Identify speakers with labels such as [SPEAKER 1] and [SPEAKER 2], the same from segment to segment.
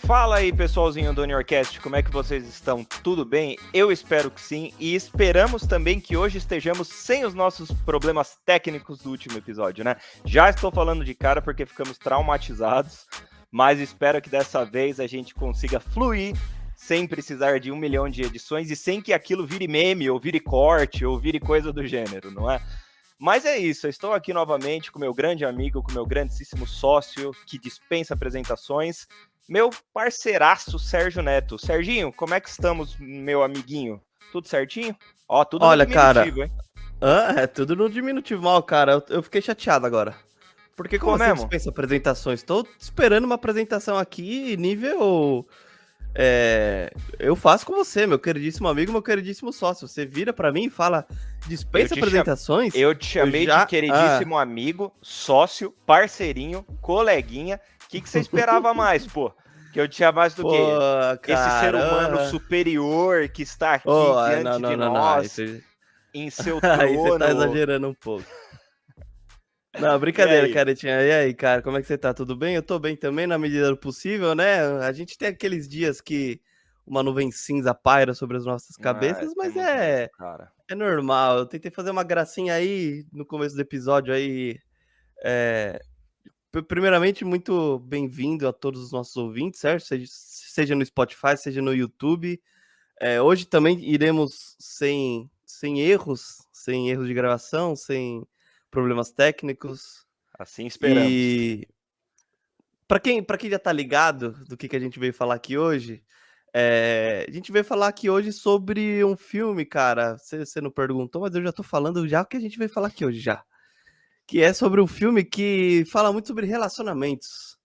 [SPEAKER 1] Fala aí, pessoalzinho do Neorcast, como é que vocês estão? Tudo bem? Eu espero que sim, e esperamos também que hoje estejamos sem os nossos problemas técnicos do último episódio, né? Já estou falando de cara porque ficamos traumatizados, mas espero que dessa vez a gente consiga fluir sem precisar de 1 milhão de edições e sem que aquilo vire meme, ou vire corte, ou vire coisa do gênero, não é? Mas é isso, eu estou aqui novamente com meu grande amigo, com meu grandíssimo sócio, que dispensa apresentações, meu parceiraço Sérgio Neto. Serginho, como é que estamos, meu amiguinho? Tudo certinho? Ó, tudo
[SPEAKER 2] Olha,
[SPEAKER 1] no diminutivo,
[SPEAKER 2] cara,
[SPEAKER 1] hein?
[SPEAKER 2] é tudo no diminutivo mal, cara. Eu fiquei chateado agora. Porque como
[SPEAKER 1] Ficou
[SPEAKER 2] assim
[SPEAKER 1] mesmo?
[SPEAKER 2] dispensa apresentações? Tô esperando uma apresentação aqui, nível. Eu faço com você, meu queridíssimo amigo, meu queridíssimo sócio. Você vira pra mim e fala, dispensa apresentações?
[SPEAKER 1] Eu te chamei de queridíssimo amigo, sócio, parceirinho, coleguinha. O que você esperava mais, pô? Que eu tinha mais do
[SPEAKER 2] Pô,
[SPEAKER 1] que esse ser humano
[SPEAKER 2] cara.
[SPEAKER 1] superior que está aqui
[SPEAKER 2] Oh,
[SPEAKER 1] diante de
[SPEAKER 2] não.
[SPEAKER 1] nós, em seu
[SPEAKER 2] Aí você tá
[SPEAKER 1] trono.
[SPEAKER 2] exagerando um pouco. Não,
[SPEAKER 1] E
[SPEAKER 2] brincadeira,
[SPEAKER 1] aí?
[SPEAKER 2] caretinha. E aí, cara, como é que você tá? Tudo bem? Eu tô bem também, na medida do possível, né? A gente tem aqueles dias que uma nuvem cinza paira sobre as nossas
[SPEAKER 1] Ah,
[SPEAKER 2] cabeças, mas
[SPEAKER 1] temos mesmo, cara.
[SPEAKER 2] é normal. Eu tentei fazer uma gracinha aí no começo do episódio aí. É, Primeiramente, muito bem-vindo a todos os nossos ouvintes, certo? Seja no Spotify, seja no YouTube. Hoje também iremos sem erros de gravação, sem problemas técnicos.
[SPEAKER 1] Assim esperamos.
[SPEAKER 2] E para quem já tá ligado do que a gente veio falar aqui hoje, a gente veio falar aqui hoje sobre um filme, cara. Você não perguntou, mas eu já tô falando já o que a gente veio falar aqui hoje já. Que é sobre um filme que fala muito sobre relacionamentos.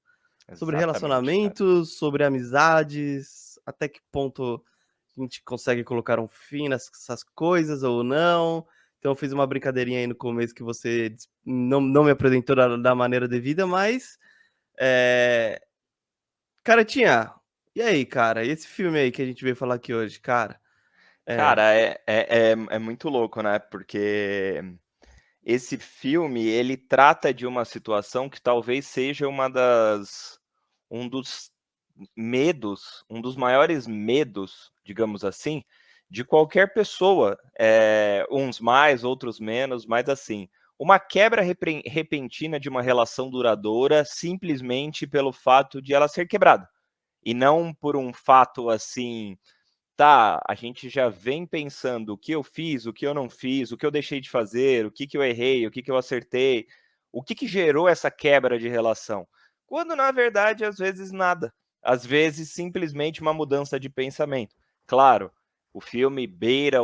[SPEAKER 2] Sobre
[SPEAKER 1] Exatamente, cara.
[SPEAKER 2] relacionamentos, sobre amizades, até que ponto a gente consegue colocar um fim nessas coisas ou não. Então eu fiz uma brincadeirinha aí no começo que você não me apresentou da maneira devida, mas Caretinha, e aí, cara? E esse filme aí que a gente veio falar aqui hoje, cara? É,
[SPEAKER 1] Cara, é muito louco, né? Porque esse filme, ele trata de uma situação que talvez seja um dos medos, um dos maiores medos, digamos assim, de qualquer pessoa, uns mais, outros menos, mas assim, uma quebra repentina de uma relação duradoura simplesmente pelo fato de ela ser quebrada, e não por um fato assim, tá, a gente já vem pensando o que eu fiz, o que eu não fiz, o que eu deixei de fazer, o que eu errei, o que eu acertei, o que gerou essa quebra de relação. Quando, na verdade, às vezes nada. Às vezes, simplesmente uma mudança de pensamento. Claro, o filme beira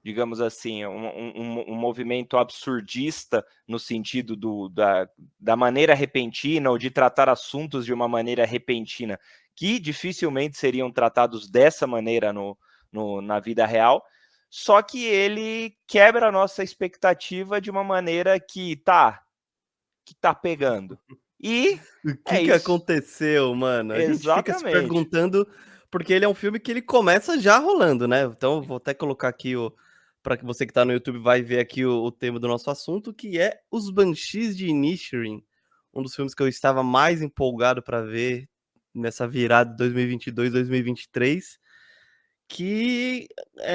[SPEAKER 1] digamos assim, um movimento absurdista no sentido da maneira repentina ou de tratar assuntos de uma maneira repentina que dificilmente seriam tratados dessa maneira na vida real, só que ele quebra a nossa expectativa de uma maneira que tá pegando. E
[SPEAKER 2] o
[SPEAKER 1] é
[SPEAKER 2] que
[SPEAKER 1] isso.
[SPEAKER 2] aconteceu, mano? A gente fica se
[SPEAKER 1] Exatamente.
[SPEAKER 2] perguntando, porque ele é um filme que ele começa já rolando, né? Então, vou até colocar aqui para que você que tá no YouTube vai ver aqui o tema do nosso assunto, que é Os Banshees de Inisherin, um dos filmes que eu estava mais empolgado para ver nessa virada de 2022, 2023, que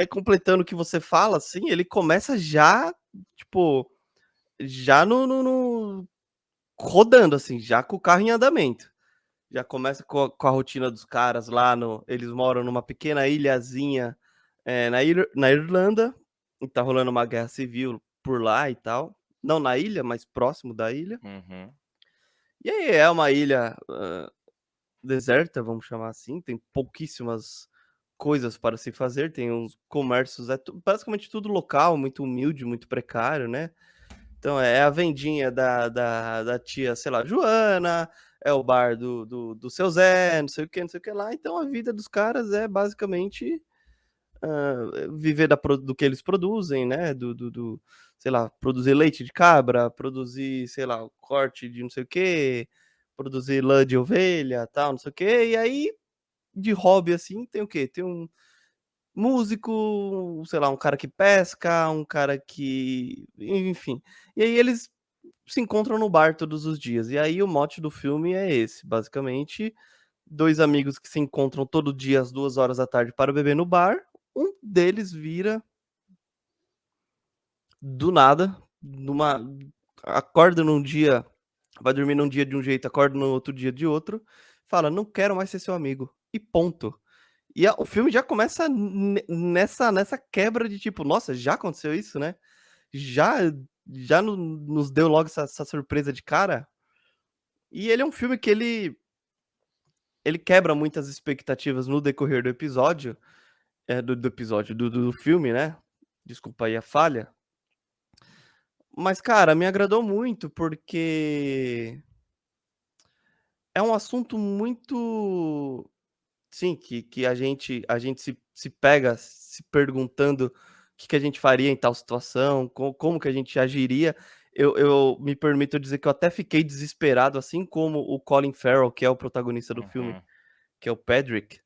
[SPEAKER 2] completando o que você fala, assim, ele começa já, tipo, já no rodando, assim, já com o carro em andamento. Já começa com a rotina dos caras lá no. Eles moram numa pequena ilhazinha na Irlanda. E tá rolando uma guerra civil por lá e tal. Não na ilha, mas próximo da ilha.
[SPEAKER 1] Uhum.
[SPEAKER 2] E aí é uma ilha deserta, vamos chamar assim. Tem pouquíssimas coisas para se fazer. Tem uns comércios, basicamente tudo local, muito humilde, muito precário, né? Então é a vendinha da tia, sei lá, Joana, é o bar do seu Zé, não sei o que lá. Então a vida dos caras é basicamente viver do que eles produzem, né? Sei lá, produzir leite de cabra, produzir, sei lá, o corte de não sei o que, produzir lã de ovelha, tal, não sei o que. E aí de hobby, assim, tem o quê? Tem um músico, sei lá, um cara que pesca, um cara que enfim. E aí eles se encontram no bar todos os dias. E aí o mote do filme é esse, basicamente, 2 amigos que se encontram todo dia às 2 horas da tarde para beber no bar, um deles vira do nada, numa acorda num dia, vai dormir num dia de um jeito, acorda no outro dia de outro, fala: "Não quero mais ser seu amigo", e ponto. E o filme já começa nessa quebra de tipo: "Nossa, já aconteceu isso, né? Já já nos deu logo essa surpresa de cara?". E ele é um filme que ele quebra muitas expectativas no decorrer do episódio, do episódio, do filme, né, desculpa aí a falha. Mas, cara, me agradou muito, porque é um assunto muito, sim, que a gente se pega se perguntando o que a gente faria em tal situação, como que a gente agiria. Eu me permito dizer que eu até fiquei desesperado, assim como o Colin Farrell, que é o protagonista do filme,
[SPEAKER 1] Uhum,
[SPEAKER 2] que é o Patrick,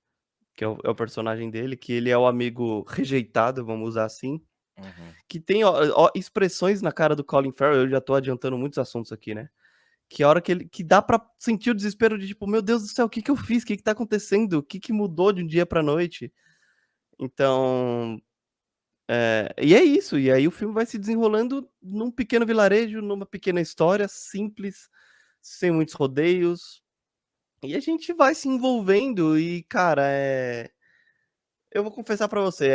[SPEAKER 2] que é o personagem dele, que ele é o amigo rejeitado, vamos usar assim,
[SPEAKER 1] uhum.
[SPEAKER 2] que tem ó expressões na cara do Colin Farrell, eu já tô adiantando muitos assuntos aqui, né, que a hora que dá pra sentir o desespero de tipo: "Meu Deus do céu, o que que eu fiz? O que que tá acontecendo? O que que mudou de um dia pra noite?". Então, e é isso, e aí o filme vai se desenrolando num pequeno vilarejo, numa pequena história simples, sem muitos rodeios, e a gente vai se envolvendo e, cara, eu vou confessar pra você,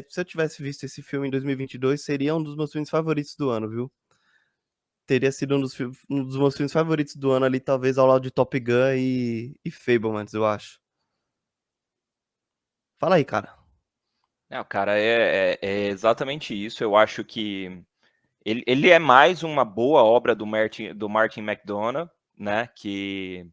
[SPEAKER 2] se eu tivesse visto esse filme em 2022, seria um dos meus filmes favoritos do ano, viu. Teria sido um dos meus filmes favoritos do ano ali, talvez ao lado de Top Gun e Fabelmans, eu acho. Fala aí, cara.
[SPEAKER 1] Não, cara, é exatamente isso. Eu acho que ele é mais uma boa obra do Martin McDonagh, né? Que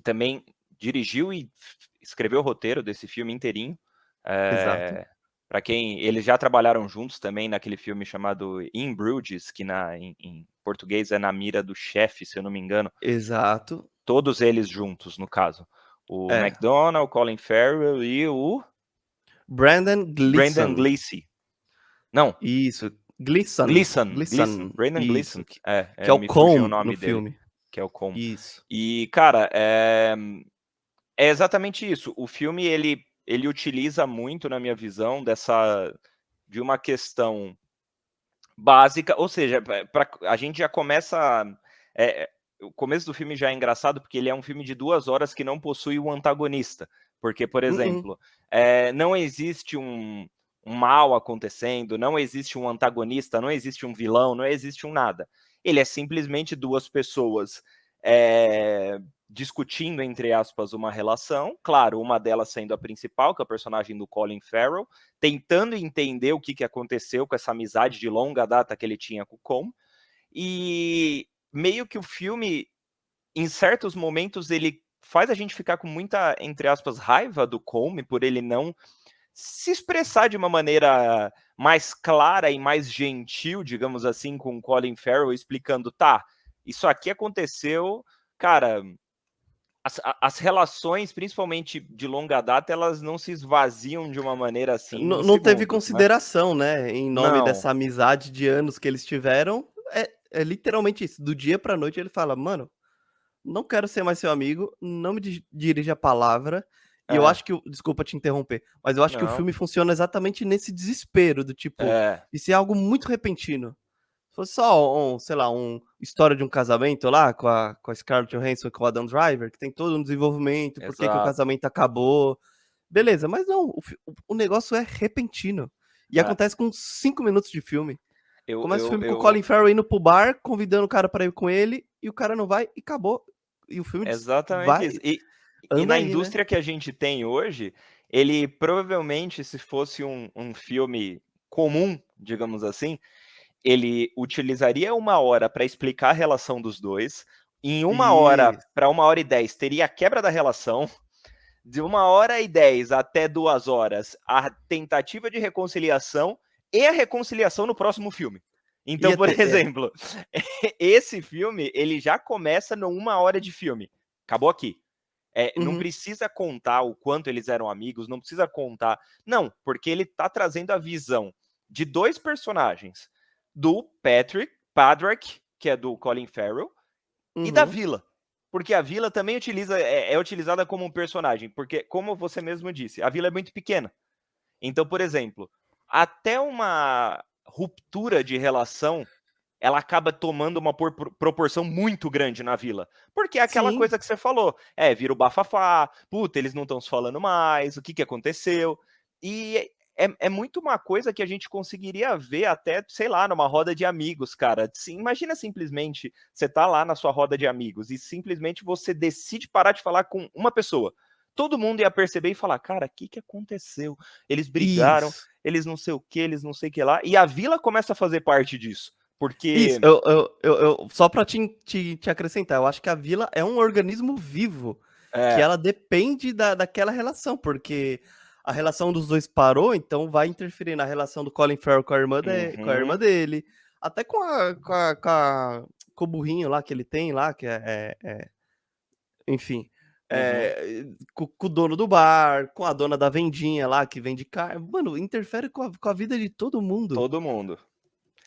[SPEAKER 1] também dirigiu e escreveu o roteiro desse filme inteirinho.
[SPEAKER 2] Exato,
[SPEAKER 1] Para quem eles já trabalharam juntos também naquele filme chamado In Bruges, que em português é Na Mira do Chefe, se eu não me engano.
[SPEAKER 2] exato.
[SPEAKER 1] Todos eles juntos, no caso. O
[SPEAKER 2] É,
[SPEAKER 1] McDonagh, o Colin Farrell e o
[SPEAKER 2] Brandon
[SPEAKER 1] Brendan
[SPEAKER 2] Gleeson.
[SPEAKER 1] Gleeson. Não,
[SPEAKER 2] Isso, Gleeson,
[SPEAKER 1] Gleeson, Brendan
[SPEAKER 2] isso,
[SPEAKER 1] Gleeson.
[SPEAKER 2] que é o
[SPEAKER 1] Me fugiu o
[SPEAKER 2] Colm no
[SPEAKER 1] nome dele,
[SPEAKER 2] filme.
[SPEAKER 1] que é o Colm.
[SPEAKER 2] Isso.
[SPEAKER 1] E, cara, é exatamente isso. O filme ele utiliza muito, na minha visão, de uma questão básica, ou seja, a gente já começa. O começo do filme já é engraçado porque ele é um filme de 2 horas que não possui um antagonista. Porque, por
[SPEAKER 2] Mm-mm.
[SPEAKER 1] exemplo, não existe um mal acontecendo, não existe um antagonista, não existe um vilão, não existe um nada. Ele é simplesmente duas pessoas é, discutindo, entre aspas, uma relação. Claro, uma delas sendo a principal, que é a personagem do Colin Farrell, tentando entender o que aconteceu com essa amizade de longa data que ele tinha com o Com. E meio que o filme, em certos momentos, ele faz a gente ficar com muita, entre aspas, raiva do Come por ele não se expressar de uma maneira mais clara e mais gentil, digamos assim, com o Colin Farrell, explicando, tá, isso aqui aconteceu, cara, as relações, principalmente de longa data, elas não se esvaziam de uma maneira assim em
[SPEAKER 2] Não teve
[SPEAKER 1] segundos, né?
[SPEAKER 2] consideração, né, em nome
[SPEAKER 1] Não,
[SPEAKER 2] dessa amizade de anos que eles tiveram, é literalmente isso, do dia pra noite ele fala: "Mano, não quero ser mais seu amigo, não me dirija a palavra". E eu
[SPEAKER 1] é,
[SPEAKER 2] acho que desculpa te interromper, mas eu acho que o
[SPEAKER 1] não,
[SPEAKER 2] filme funciona exatamente nesse desespero do tipo,
[SPEAKER 1] é,
[SPEAKER 2] de ser algo muito repentino. Se fosse só sei lá, história de um casamento lá com a Scarlett Johansson e com o Adam Driver, que tem todo um desenvolvimento, por que que o
[SPEAKER 1] exato,
[SPEAKER 2] casamento acabou, beleza, mas não, o negócio é repentino. E
[SPEAKER 1] é.
[SPEAKER 2] acontece com 5 minutos de filme.
[SPEAKER 1] Eu,
[SPEAKER 2] Começa o
[SPEAKER 1] eu,
[SPEAKER 2] filme com o
[SPEAKER 1] eu,
[SPEAKER 2] Colin Farrell indo pro bar, convidando o cara pra ir com ele, e o cara não vai e acabou. E o filme
[SPEAKER 1] exatamente
[SPEAKER 2] vai
[SPEAKER 1] isso. E
[SPEAKER 2] anda
[SPEAKER 1] na
[SPEAKER 2] aí, né.
[SPEAKER 1] indústria que a gente tem hoje, ele provavelmente, se fosse um filme comum, digamos assim, ele utilizaria 1 hora para explicar a relação dos dois, em 1 hora
[SPEAKER 2] Isso.
[SPEAKER 1] para 1 hora e 10 teria a quebra da relação, de 1 hora e 10 até 2 horas, a tentativa de reconciliação e a reconciliação no próximo filme. Então,
[SPEAKER 2] Ia
[SPEAKER 1] por
[SPEAKER 2] ter
[SPEAKER 1] exemplo, esse filme, ele já começa no 1 hora de filme. Acabou aqui. Não
[SPEAKER 2] Uhum.
[SPEAKER 1] precisa contar o quanto eles eram amigos, não precisa contar. Não, porque ele tá trazendo a visão de 2 personagens, do Patrick, que é do Colin Farrell, e da
[SPEAKER 2] Uhum.
[SPEAKER 1] Vila. Porque a Vila também é utilizada como um personagem, porque, como você mesmo disse, a Vila é muito pequena. Então, por exemplo, até uma ruptura de relação, ela acaba tomando uma proporção muito grande na Vila. Porque é aquela
[SPEAKER 2] Sim.
[SPEAKER 1] coisa que você falou, vira o bafafá, puta, eles não estão se falando mais, o que, que aconteceu? E é muito uma coisa que a gente conseguiria ver até, sei lá, numa roda de amigos, cara. Imagina simplesmente você tá lá na sua roda de amigos e simplesmente você decide parar de falar com uma pessoa. Todo mundo ia perceber e falar, cara, o que, que aconteceu? Eles brigaram,
[SPEAKER 2] Isso.
[SPEAKER 1] eles não sei o que, eles não sei o que lá. E a Vila começa a fazer parte disso.
[SPEAKER 2] Isso,
[SPEAKER 1] Porque.
[SPEAKER 2] só pra te acrescentar, eu acho que a Vila é um organismo vivo, que
[SPEAKER 1] É.
[SPEAKER 2] ela depende daquela relação, porque a relação dos dois parou, então vai interferir na relação do Colin Farrell com a irmã
[SPEAKER 1] Uhum,
[SPEAKER 2] dele, até com o burrinho lá que ele tem lá, que enfim,
[SPEAKER 1] uhum.
[SPEAKER 2] com o dono do bar, com a dona da vendinha lá que vende carne. Mano, interfere com a vida de todo mundo.
[SPEAKER 1] Todo mundo.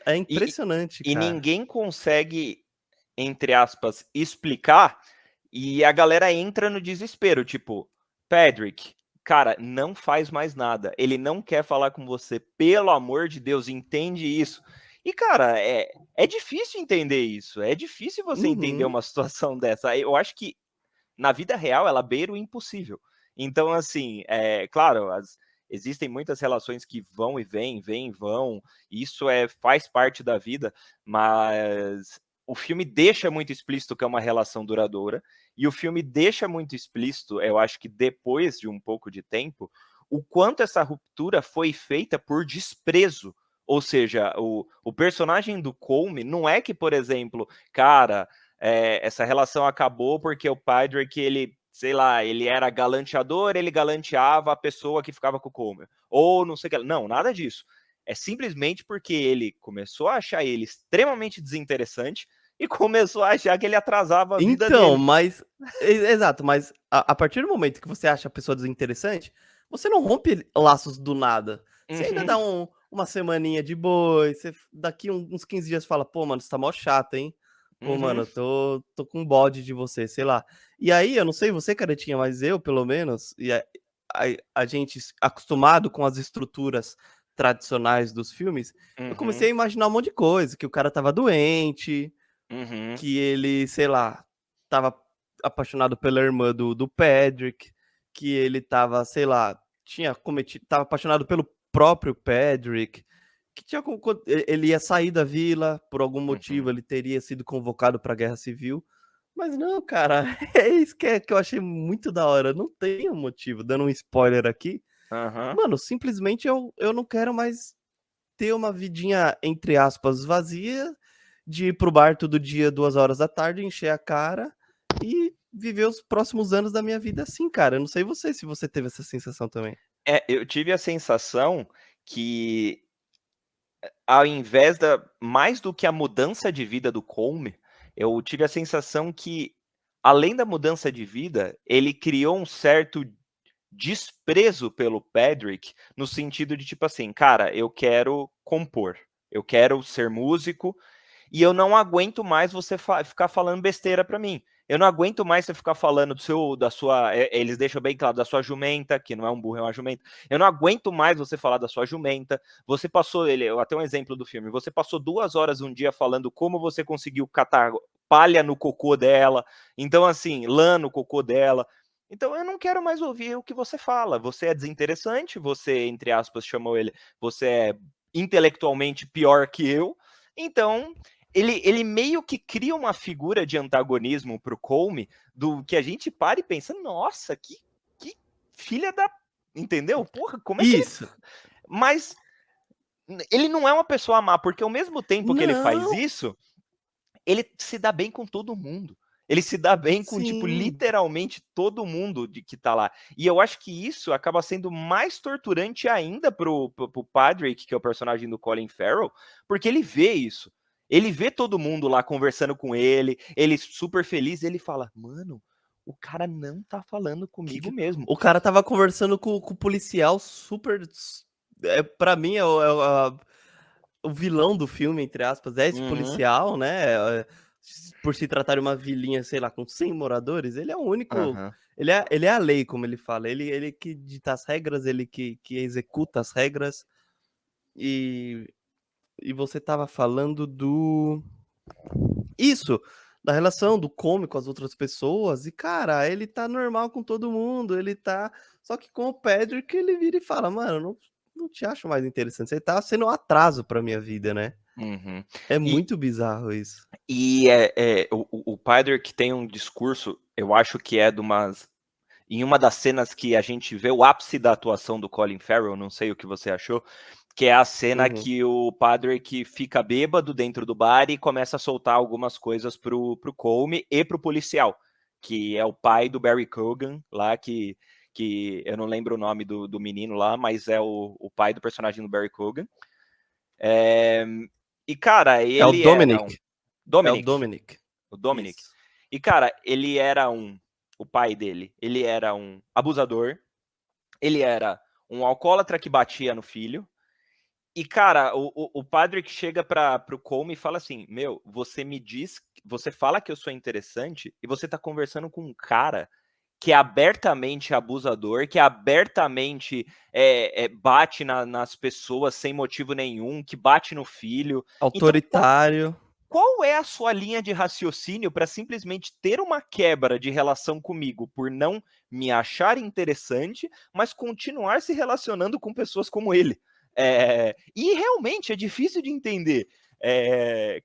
[SPEAKER 2] É
[SPEAKER 1] E,
[SPEAKER 2] impressionante,
[SPEAKER 1] e
[SPEAKER 2] cara.
[SPEAKER 1] ninguém consegue, entre aspas, explicar. E a galera entra no desespero. Tipo, Patrick, cara, não faz mais nada. Ele não quer falar com você. Pelo amor de Deus, entende isso. E, cara, é difícil entender isso. É difícil você entender
[SPEAKER 2] Uhum.
[SPEAKER 1] uma situação dessa. Eu acho que na vida real ela beira o impossível. Então, assim, claro, existem muitas relações que vão e vêm e vão, isso faz parte da vida, mas o filme deixa muito explícito que é uma relação duradoura, e o filme deixa muito explícito, eu acho que depois de um pouco de tempo, o quanto essa ruptura foi feita por desprezo. Ou seja, o personagem do Colm não é que, por exemplo, cara, essa relação acabou porque o Patrick, ele, sei lá, ele era galanteador, ele galanteava a pessoa que ficava com o Comer. Ou não sei o que. Não, nada disso. É simplesmente porque ele começou a achar ele extremamente desinteressante e começou a achar que ele atrasava a vida
[SPEAKER 2] Então,
[SPEAKER 1] dele.
[SPEAKER 2] mas exato, mas a partir do momento que você acha a pessoa desinteressante, você não rompe laços do nada. Você ainda
[SPEAKER 1] Uhum,
[SPEAKER 2] dá uma semaninha de boa, você daqui uns 15 dias fala: "Pô, mano, você tá mó chato, hein? Pô, mano,
[SPEAKER 1] uhum,
[SPEAKER 2] eu tô com bode de você", sei lá. E aí, eu não sei você, caretinha, mas eu, pelo menos, a gente acostumado com as estruturas tradicionais dos filmes, eu comecei
[SPEAKER 1] uhum,
[SPEAKER 2] a imaginar um monte de coisa, que o cara estava doente,
[SPEAKER 1] uhum,
[SPEAKER 2] que ele, sei lá, estava apaixonado pela irmã do Patrick, que ele estava, sei lá, estava apaixonado pelo próprio Patrick, que tinha ele ia sair da vila, por algum motivo
[SPEAKER 1] uhum,
[SPEAKER 2] ele teria sido convocado para a guerra civil. Mas não, cara, é isso que eu achei muito da hora. Não tem um motivo, dando um spoiler aqui.
[SPEAKER 1] aham.
[SPEAKER 2] Mano, simplesmente eu não quero mais ter uma vidinha, entre aspas, vazia, de ir para o bar todo dia, 2 horas da tarde, encher a cara e viver os próximos anos da minha vida assim, cara. Eu não sei você, se você teve essa sensação também.
[SPEAKER 1] Eu tive a sensação que, ao invés mais do que a mudança de vida do Colm, eu tive a sensação que, além da mudança de vida, ele criou um certo desprezo pelo Patrick, no sentido de tipo assim, cara, eu quero compor, eu quero ser músico, e eu não aguento mais você ficar falando besteira pra mim. Eu não aguento mais você ficar falando da sua. Eles deixam bem claro, da sua jumenta, que não é um burro, é uma jumenta. Eu não aguento mais você falar da sua jumenta. Você passou, até um exemplo do filme, você passou 2 horas um dia falando como você conseguiu catar palha no cocô dela. Então, assim, lã no cocô dela. Então, eu não quero mais ouvir o que você fala. Você é desinteressante, você, entre aspas, chamou ele, você é intelectualmente pior que eu. Então, ele meio que cria uma figura de antagonismo pro Colm, do que a gente para e pensa, nossa, que filha da. Entendeu? Porra, como é que ele.
[SPEAKER 2] Isso.
[SPEAKER 1] Mas ele não é uma pessoa má, porque ao mesmo tempo que ele faz
[SPEAKER 2] Não,
[SPEAKER 1] isso, ele se dá bem com todo mundo. Ele se dá bem com, tipo,
[SPEAKER 2] sim.
[SPEAKER 1] literalmente todo mundo que tá lá. E eu acho que isso acaba sendo mais torturante ainda pro Patrick, que é o personagem do Colin Farrell, porque ele vê isso. Ele vê todo mundo lá conversando com ele super feliz, e ele fala, mano, o cara não tá falando comigo mesmo.
[SPEAKER 2] O cara tava conversando com o policial super. Pra mim, o vilão do filme, entre aspas, é esse
[SPEAKER 1] Uhum,
[SPEAKER 2] policial, né? Por se tratar de uma vilinha, sei lá, com 100 moradores, ele é o único.
[SPEAKER 1] aham.
[SPEAKER 2] Ele é a lei, como ele fala. Ele que dita as regras, ele que executa as regras. E, e você tava falando do. Isso! Da relação do Come com as outras pessoas. E, cara, ele tá normal com todo mundo. Ele tá. Só que com o Pedrick, ele vira e fala: Mano, não te acho mais interessante. Você tá sendo um atraso pra minha vida, né?
[SPEAKER 1] Uhum.
[SPEAKER 2] É
[SPEAKER 1] E,
[SPEAKER 2] muito bizarro isso.
[SPEAKER 1] o Patrick tem um discurso, eu acho que é de umas. Em uma das cenas que a gente vê o ápice da atuação do Colin Farrell, não sei o que você achou, que é a cena
[SPEAKER 2] Uhum.
[SPEAKER 1] que o Patrick fica bêbado dentro do bar e começa a soltar algumas coisas pro Colm e pro policial, que é o pai do Barry Keoghan, lá que eu não lembro o nome do menino lá, mas é o pai do personagem do Barry Keoghan. E, cara,
[SPEAKER 2] É o
[SPEAKER 1] ele era um...
[SPEAKER 2] Dominic. É o
[SPEAKER 1] Dominic.
[SPEAKER 2] Dominic.
[SPEAKER 1] O Dominic.
[SPEAKER 2] Isso.
[SPEAKER 1] E, cara, ele era o pai dele, ele era um abusador, ele era um alcoólatra que batia no filho. E, cara, o Patrick chega pro Colm e fala assim: Meu, você me diz, você fala que eu sou interessante e você tá conversando com um cara que é abertamente abusador, que abertamente bate nas pessoas sem motivo nenhum, que bate no filho. Então,
[SPEAKER 2] Autoritário.
[SPEAKER 1] qual é a sua linha de raciocínio para simplesmente ter uma quebra de relação comigo por não me achar interessante, mas continuar se relacionando com pessoas como ele? E realmente é difícil de entender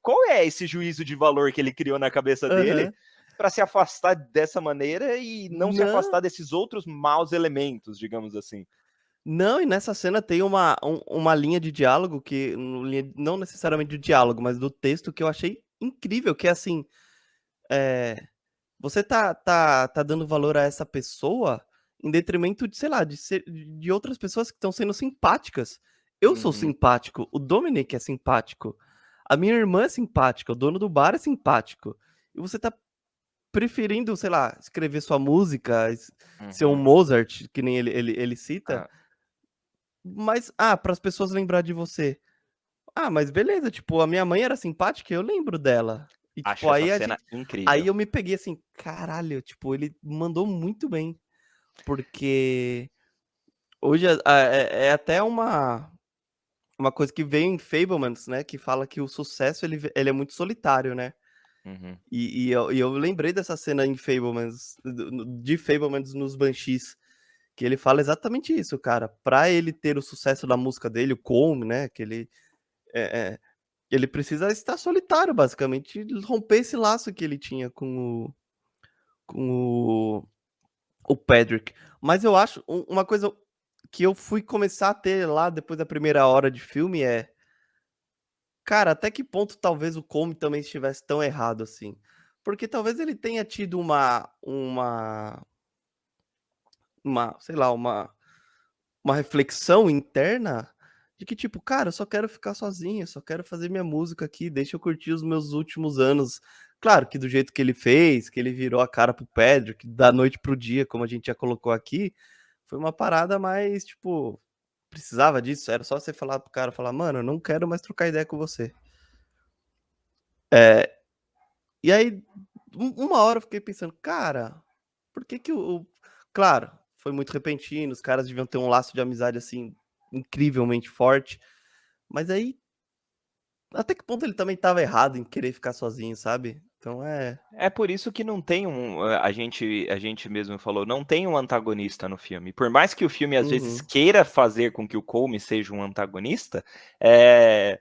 [SPEAKER 1] qual é esse juízo de valor que ele criou na cabeça dele
[SPEAKER 2] Aham.
[SPEAKER 1] para se afastar dessa maneira e não se
[SPEAKER 2] Não.
[SPEAKER 1] afastar desses outros maus elementos, digamos assim.
[SPEAKER 2] Não, e nessa cena tem uma linha de diálogo que. Não necessariamente de diálogo, mas do texto que eu achei incrível, que é assim. É, você tá dando valor a essa pessoa em detrimento de, sei lá, de outras pessoas que estão sendo simpáticas. Eu sou
[SPEAKER 1] Uhum,
[SPEAKER 2] simpático, o Dominic é simpático, a minha irmã é simpática, o dono do bar é simpático. E você tá preferindo, sei lá, escrever sua música, ser um
[SPEAKER 1] uhum.
[SPEAKER 2] Mozart, que nem ele cita,
[SPEAKER 1] Ah,
[SPEAKER 2] mas, para as pessoas lembrar de você. Mas beleza, tipo, a minha mãe era simpática, eu lembro dela. E, tipo,
[SPEAKER 1] acho essa cena
[SPEAKER 2] aí
[SPEAKER 1] incrível.
[SPEAKER 2] eu me peguei assim: "Caralho", tipo, ele mandou muito bem, porque hoje é até uma coisa que veio em Fabelmans, né, que fala que o sucesso ele é muito solitário, né.
[SPEAKER 1] Uhum.
[SPEAKER 2] E eu lembrei dessa cena em Fabelmans, de Fabelmans nos Banshees, que ele fala exatamente isso, cara. Pra ele ter o sucesso da música dele, o Come, né, que eh eh, ele precisa estar solitário, basicamente, romper esse laço que ele tinha com o Pedrick. Mas eu acho uma coisa que eu fui começar a ter lá depois da primeira hora de filme é, cara, até que ponto talvez o Come também estivesse tão errado assim? Porque talvez ele tenha tido sei lá, uma reflexão interna de que tipo: "Cara, eu só quero ficar sozinho, eu só quero fazer minha música aqui, deixa eu curtir os meus últimos anos". Claro que do jeito que ele fez, que ele virou a cara para o Pedrick, da noite para o dia, como a gente já colocou aqui, foi uma parada mais, tipo, precisava disso? Era só você falar para o cara, falar: "Mano, eu não quero mais trocar ideia com você". Eh, e aí, uma hora eu fiquei pensando: "Cara, por que que claro, foi muito repentino, os caras deviam ter um laço de amizade, assim, incrivelmente forte, mas aí, até que ponto ele também estava errado em querer ficar sozinho, sabe? Então
[SPEAKER 1] É por isso que não tem a gente mesmo falou, não tem um antagonista no filme. Por mais que o filme às vezes
[SPEAKER 2] Uhum.
[SPEAKER 1] queira fazer com que o Colm seja um antagonista, eh,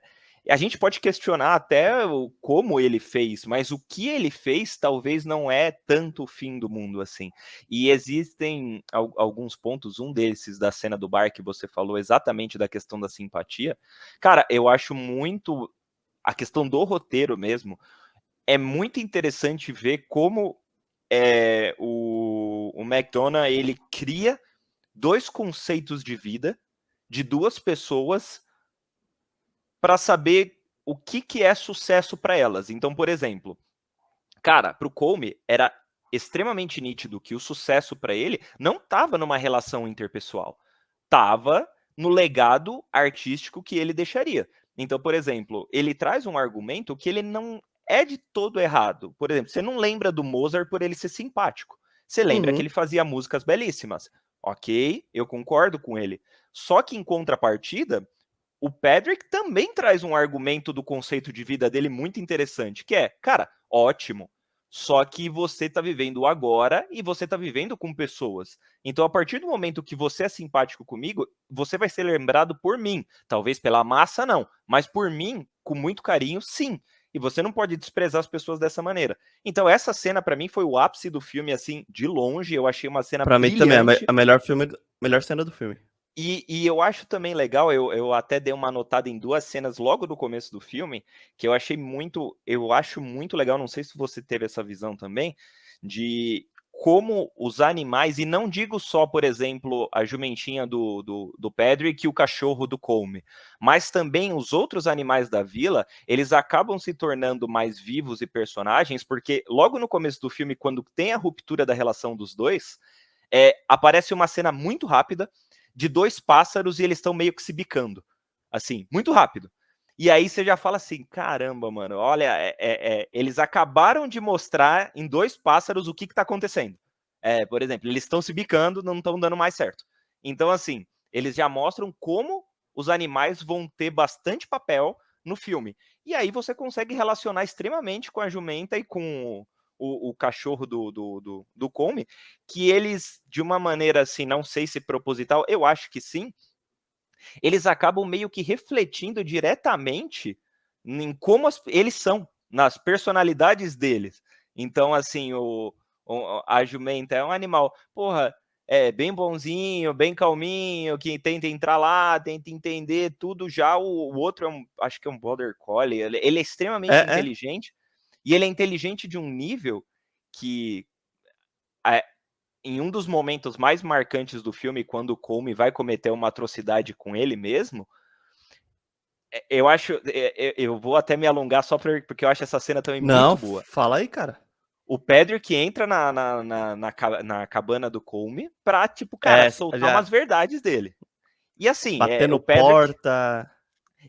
[SPEAKER 1] a gente pode questionar até como ele fez, mas o que ele fez talvez não é tanto o fim do mundo assim. E existem alguns pontos, um desses da cena do bar que você falou exatamente da questão da simpatia. Cara, eu acho muito a questão do roteiro mesmo, é muito interessante ver como o McDonagh ele cria dois conceitos de vida de duas pessoas para saber o que é sucesso para elas. Então, por exemplo, cara, para o Colm era extremamente nítido que o sucesso para ele não estava numa relação interpessoal, estava no legado artístico que ele deixaria. Então, por exemplo, ele traz um argumento que ele não é de todo errado. Por exemplo, você não lembra do Mozart por ele ser simpático. Você lembra que
[SPEAKER 2] Uhum.
[SPEAKER 1] ele fazia músicas belíssimas. Ok, eu concordo com ele. Só que em contrapartida, o Patrick também traz um argumento do conceito de vida dele muito interessante, que é, cara, ótimo, só que você tá vivendo o agora e você tá vivendo com pessoas. Então, a partir do momento que você é simpático comigo, você vai ser lembrado por mim. Talvez pela massa, não, mas por mim, com muito carinho, sim. E você não pode desprezar as pessoas dessa maneira. Então, essa cena, para mim, foi o ápice do filme, assim, de longe. Eu achei uma cena
[SPEAKER 2] Pra mim também,
[SPEAKER 1] brilhante.
[SPEAKER 2] a melhor cena do filme.
[SPEAKER 1] E eu acho também legal, eu até dei uma anotada em 2 cenas logo no começo do filme, que eu acho muito legal, não sei se você teve essa visão também, de como os animais, e não digo só, por exemplo, a jumentinha do Patrick e o cachorro do Colm, mas também os outros animais da vila, eles acabam se tornando mais vivos e personagens, porque logo no começo do filme, quando tem a ruptura da relação dos dois, aparece uma cena muito rápida de 2 pássaros e eles estão meio que se bicando. Assim, muito rápido. E aí você já fala assim, caramba, mano, olha, eles acabaram de mostrar em 2 pássaros o que está acontecendo. Por exemplo, eles estão se bicando, não estão dando mais certo. Então, assim, eles já mostram como os animais vão ter bastante papel no filme. E aí você consegue relacionar extremamente com a jumenta e com o cachorro do Colm, que eles, de uma maneira assim, não sei se proposital, eu acho que sim, eles acabam meio que refletindo diretamente em como eles são, nas personalidades deles. Então, assim, a jumenta é um animal, porra, bem bonzinho, bem calminho, que tenta entrar lá, tenta entender tudo. Já o outro, acho que é um Border Collie, ele é extremamente
[SPEAKER 2] É.
[SPEAKER 1] inteligente, e ele é inteligente de um nível que, é, em um dos momentos mais marcantes do filme, quando o Colm vai cometer uma atrocidade com ele mesmo, eu acho, eu vou até me alongar só porque eu acho essa cena também muito
[SPEAKER 2] Não,
[SPEAKER 1] boa.
[SPEAKER 2] fala aí, cara.
[SPEAKER 1] O Pedrick entra na cabana do Colm pra, tipo, cara, soltar
[SPEAKER 2] Já
[SPEAKER 1] umas verdades dele. E assim,
[SPEAKER 2] batendo
[SPEAKER 1] o Pedrick.
[SPEAKER 2] porta.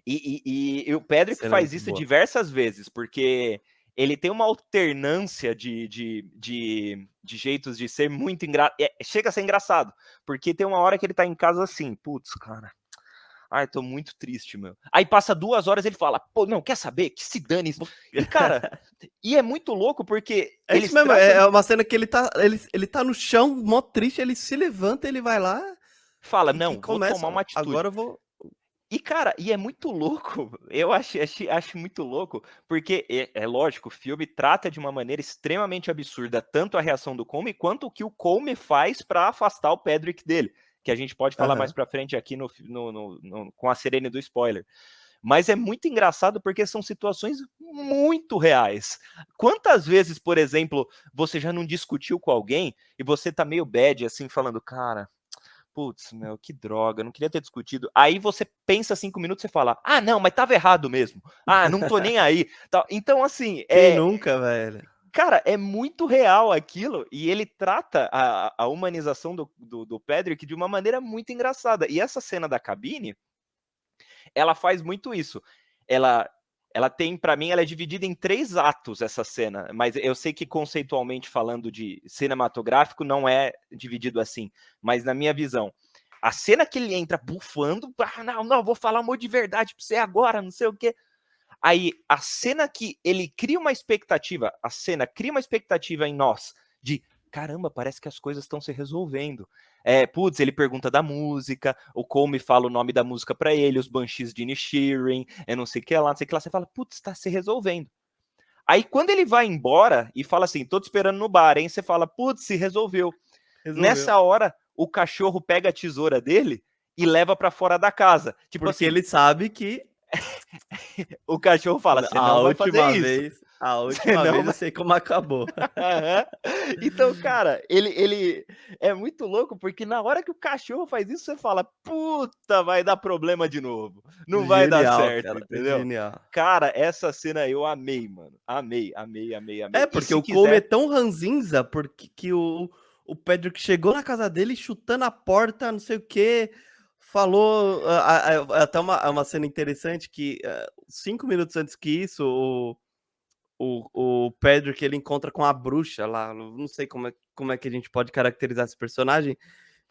[SPEAKER 1] E o Pedrick
[SPEAKER 2] Cena
[SPEAKER 1] faz
[SPEAKER 2] muito
[SPEAKER 1] isso
[SPEAKER 2] boa.
[SPEAKER 1] diversas vezes, porque ele tem uma alternância de jeitos de ser muito engraçado. Chega a ser engraçado, porque tem uma hora que ele tá em casa assim, putz, cara, ai, tô muito triste, meu. Aí passa 2 horas ele fala, pô, não, quer saber? Que se dane isso. E, cara, e é muito louco porque
[SPEAKER 2] É isso
[SPEAKER 1] eles
[SPEAKER 2] mesmo,
[SPEAKER 1] tratam.
[SPEAKER 2] é uma cena que ele tá no chão, mó triste, ele se levanta, ele vai lá
[SPEAKER 1] Fala,
[SPEAKER 2] e
[SPEAKER 1] não, vou
[SPEAKER 2] começa.
[SPEAKER 1] tomar uma atitude.
[SPEAKER 2] Agora eu vou.
[SPEAKER 1] E, cara, e é muito louco, eu acho muito louco, porque é lógico, o filme trata de uma maneira extremamente absurda tanto a reação do Colm quanto o que o Colm faz para afastar o Pedrick dele, que a gente pode falar mais
[SPEAKER 2] Aham.
[SPEAKER 1] pra frente aqui com a sirene do spoiler. Mas é muito engraçado porque são situações muito reais. Quantas vezes, por exemplo, você já não discutiu com alguém e você tá meio bad, assim, falando, cara, putz, meu, que droga, não queria ter discutido. Aí você pensa 5 minutos e fala, ah, não, mas tava errado mesmo. Ah, não tô nem aí. Então, assim,
[SPEAKER 2] Quem nunca, velho?
[SPEAKER 1] cara, é muito real aquilo, e ele trata a humanização do Pedrick de uma maneira muito engraçada. E essa cena da cabine, ela faz muito isso. Ela ela tem, para mim, ela é dividida em 3 atos, essa cena, mas eu sei que conceitualmente falando de cinematográfico não é dividido assim, mas na minha visão, a cena que ele entra bufando, não, vou falar um monte de verdade pra você agora, não sei o quê. Aí, a cena que ele cria uma expectativa, a cena cria uma expectativa em nós de caramba, parece que as coisas estão se resolvendo. Putz, ele pergunta da música, o Colm fala o nome da música pra ele, os Banshees de Inisherin, não sei o que lá, não sei o que lá, você fala, putz, tá se resolvendo. Aí quando ele vai embora e fala assim, tô te esperando no bar, hein, você fala, putz, se resolveu.
[SPEAKER 2] Resolveu.
[SPEAKER 1] Nessa hora, o cachorro pega a tesoura dele e leva pra fora da casa. Tipo
[SPEAKER 2] Porque
[SPEAKER 1] assim,
[SPEAKER 2] ele sabe que
[SPEAKER 1] o cachorro fala, você
[SPEAKER 2] a
[SPEAKER 1] não vai fazer
[SPEAKER 2] última
[SPEAKER 1] isso.
[SPEAKER 2] vez. A última
[SPEAKER 1] Senão
[SPEAKER 2] vez eu sei como acabou.
[SPEAKER 1] Aham. Então, cara, ele é muito louco, porque na hora que o cachorro faz isso, você fala: "Puta, vai dar problema de novo, não vai dar
[SPEAKER 2] Genial,
[SPEAKER 1] certo",
[SPEAKER 2] cara,
[SPEAKER 1] entendeu.
[SPEAKER 2] genial.
[SPEAKER 1] Cara, essa cena eu amei, mano. Amei, amei, amei,
[SPEAKER 2] É,
[SPEAKER 1] amei. E
[SPEAKER 2] porque
[SPEAKER 1] se
[SPEAKER 2] o Comey é
[SPEAKER 1] quiser
[SPEAKER 2] tão ranzinza, porque que o Pedro chegou na casa dele chutando a porta, não sei o quê, falou, até uma cena interessante que, 5 minutos antes que isso, o Pedro que ele encontra com a bruxa lá, não sei como é que a gente pode caracterizar esse personagem,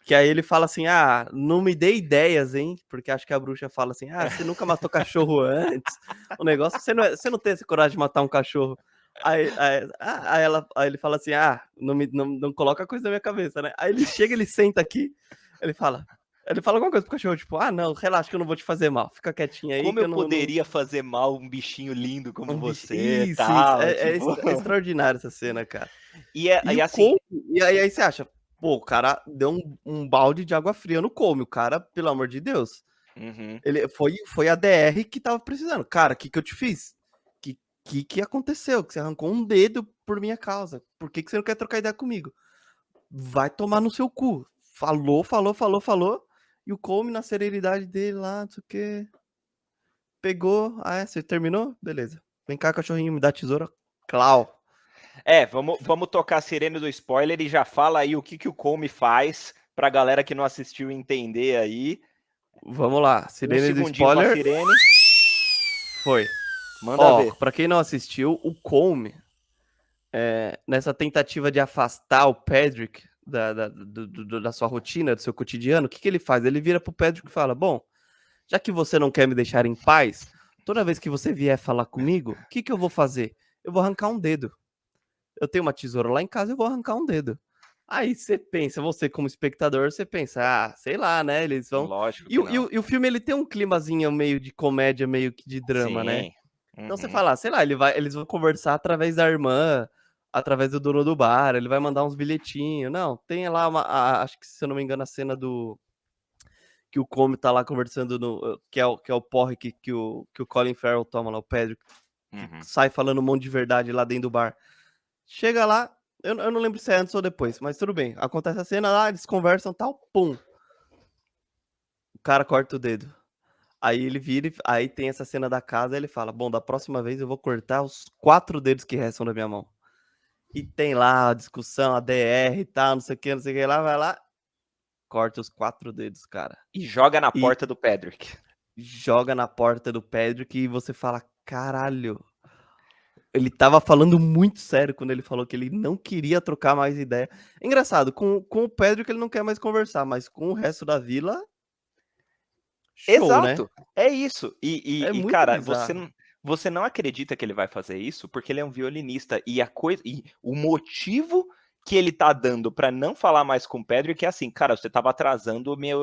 [SPEAKER 2] que aí ele fala assim: "Ah, não me dê ideias, hein", porque acho que a bruxa fala assim: "Ah, você nunca matou cachorro antes, o negócio você não tem essa coragem de matar um cachorro". Aí ele fala assim: "Ah, não coloca coisa na minha cabeça, né". Aí ele chega, ele senta aqui, ele fala alguma coisa pro cachorro, tipo: "Ah, não, relaxa que eu não vou te fazer mal, fica quietinho aí
[SPEAKER 1] como
[SPEAKER 2] que
[SPEAKER 1] eu
[SPEAKER 2] eu não".
[SPEAKER 1] poderia fazer mal um bichinho lindo como
[SPEAKER 2] Um bicho
[SPEAKER 1] você,
[SPEAKER 2] isso,
[SPEAKER 1] tal, tipo.
[SPEAKER 2] é extraordinário essa cena, cara. E
[SPEAKER 1] E
[SPEAKER 2] o
[SPEAKER 1] assim
[SPEAKER 2] Cole e aí você acha: "Pô, o cara deu um balde de água fria no Cole, o cara, pelo amor de Deus,
[SPEAKER 1] uhum.
[SPEAKER 2] ele foi a DR que estava precisando. Cara, o que que eu te fiz? Que aconteceu? Que você arrancou um dedo por minha causa. Por que que você não quer trocar ideia comigo? Vai tomar no seu cu". Falou, falou, falou, falou, e o Cole na serenidade dele lá, não sei o quê, pegou: "Ah, é, você terminou? Beleza. Vem cá, cachorrinho, me dá a tesoura". Clau.
[SPEAKER 1] É, vamos tocar a sirene do spoiler e já fala aí o que o Comey faz, pra galera que não assistiu entender aí.
[SPEAKER 2] Vamos lá,
[SPEAKER 1] Um
[SPEAKER 2] sirene do
[SPEAKER 1] segundinho com a
[SPEAKER 2] spoiler,
[SPEAKER 1] sirene,
[SPEAKER 2] foi.
[SPEAKER 1] manda
[SPEAKER 2] Ó,
[SPEAKER 1] ver.
[SPEAKER 2] pra quem não assistiu, o Colm, nessa tentativa de afastar o Pedrick da sua rotina, do seu cotidiano, o que que ele faz? Ele vira pro Pedrick e fala: "Bom, já que você não quer me deixar em paz, toda vez que você vier falar comigo, o que que eu vou fazer? Eu vou arrancar um dedo. Eu tenho uma tesoura lá em casa, eu vou arrancar um dedo". Aí você pensa, você como espectador, você pensa: "Ah, sei lá, né, eles vão".
[SPEAKER 1] Lógico
[SPEAKER 2] E
[SPEAKER 1] que
[SPEAKER 2] o e
[SPEAKER 1] não.
[SPEAKER 2] o e o filme ele tem um climazinho meio de comédia, meio que de drama, né.
[SPEAKER 1] Sim.
[SPEAKER 2] Então você
[SPEAKER 1] Uhum.
[SPEAKER 2] fala: "Ah, sei lá, eles vão conversar através da irmã, através do dono do bar, ele vai mandar uns bilhetinhos". Não, tem lá acho que se eu não me engano a cena do que o Come tá lá conversando que é o porre que o Colin Farrell toma lá, o Pedro, que
[SPEAKER 1] Uhum.
[SPEAKER 2] sai falando um monte de verdade lá dentro do bar. Chega lá, eu não lembro se é antes ou depois, mas tudo bem. Acontece a cena lá, eles conversam, tal, pum, o cara corta o dedo. Aí ele vira aí tem essa cena da casa, ele fala: "Bom, da próxima vez eu vou cortar os 4 dedos que restam da minha mão". E tem lá a discussão, a DR e tal, não sei o que lá, vai lá, corta os 4 dedos, cara.
[SPEAKER 1] E joga na
[SPEAKER 2] E
[SPEAKER 1] porta do Pedrick.
[SPEAKER 2] joga na porta do Pedrick e você fala: "Caralho". Ele estava falando muito sério quando ele falou que ele não queria trocar mais ideia. Engraçado, com o Pedrick ele não quer mais conversar, mas com o resto da vila, show, né.
[SPEAKER 1] Exato, é isso. E
[SPEAKER 2] É
[SPEAKER 1] e e
[SPEAKER 2] muito
[SPEAKER 1] cara,
[SPEAKER 2] bizarro.
[SPEAKER 1] você não acredita que ele vai fazer isso, porque ele é um violinista e o motivo que ele tá dando pra não falar mais com o Pedro é assim: "Cara, você estava atrasando minha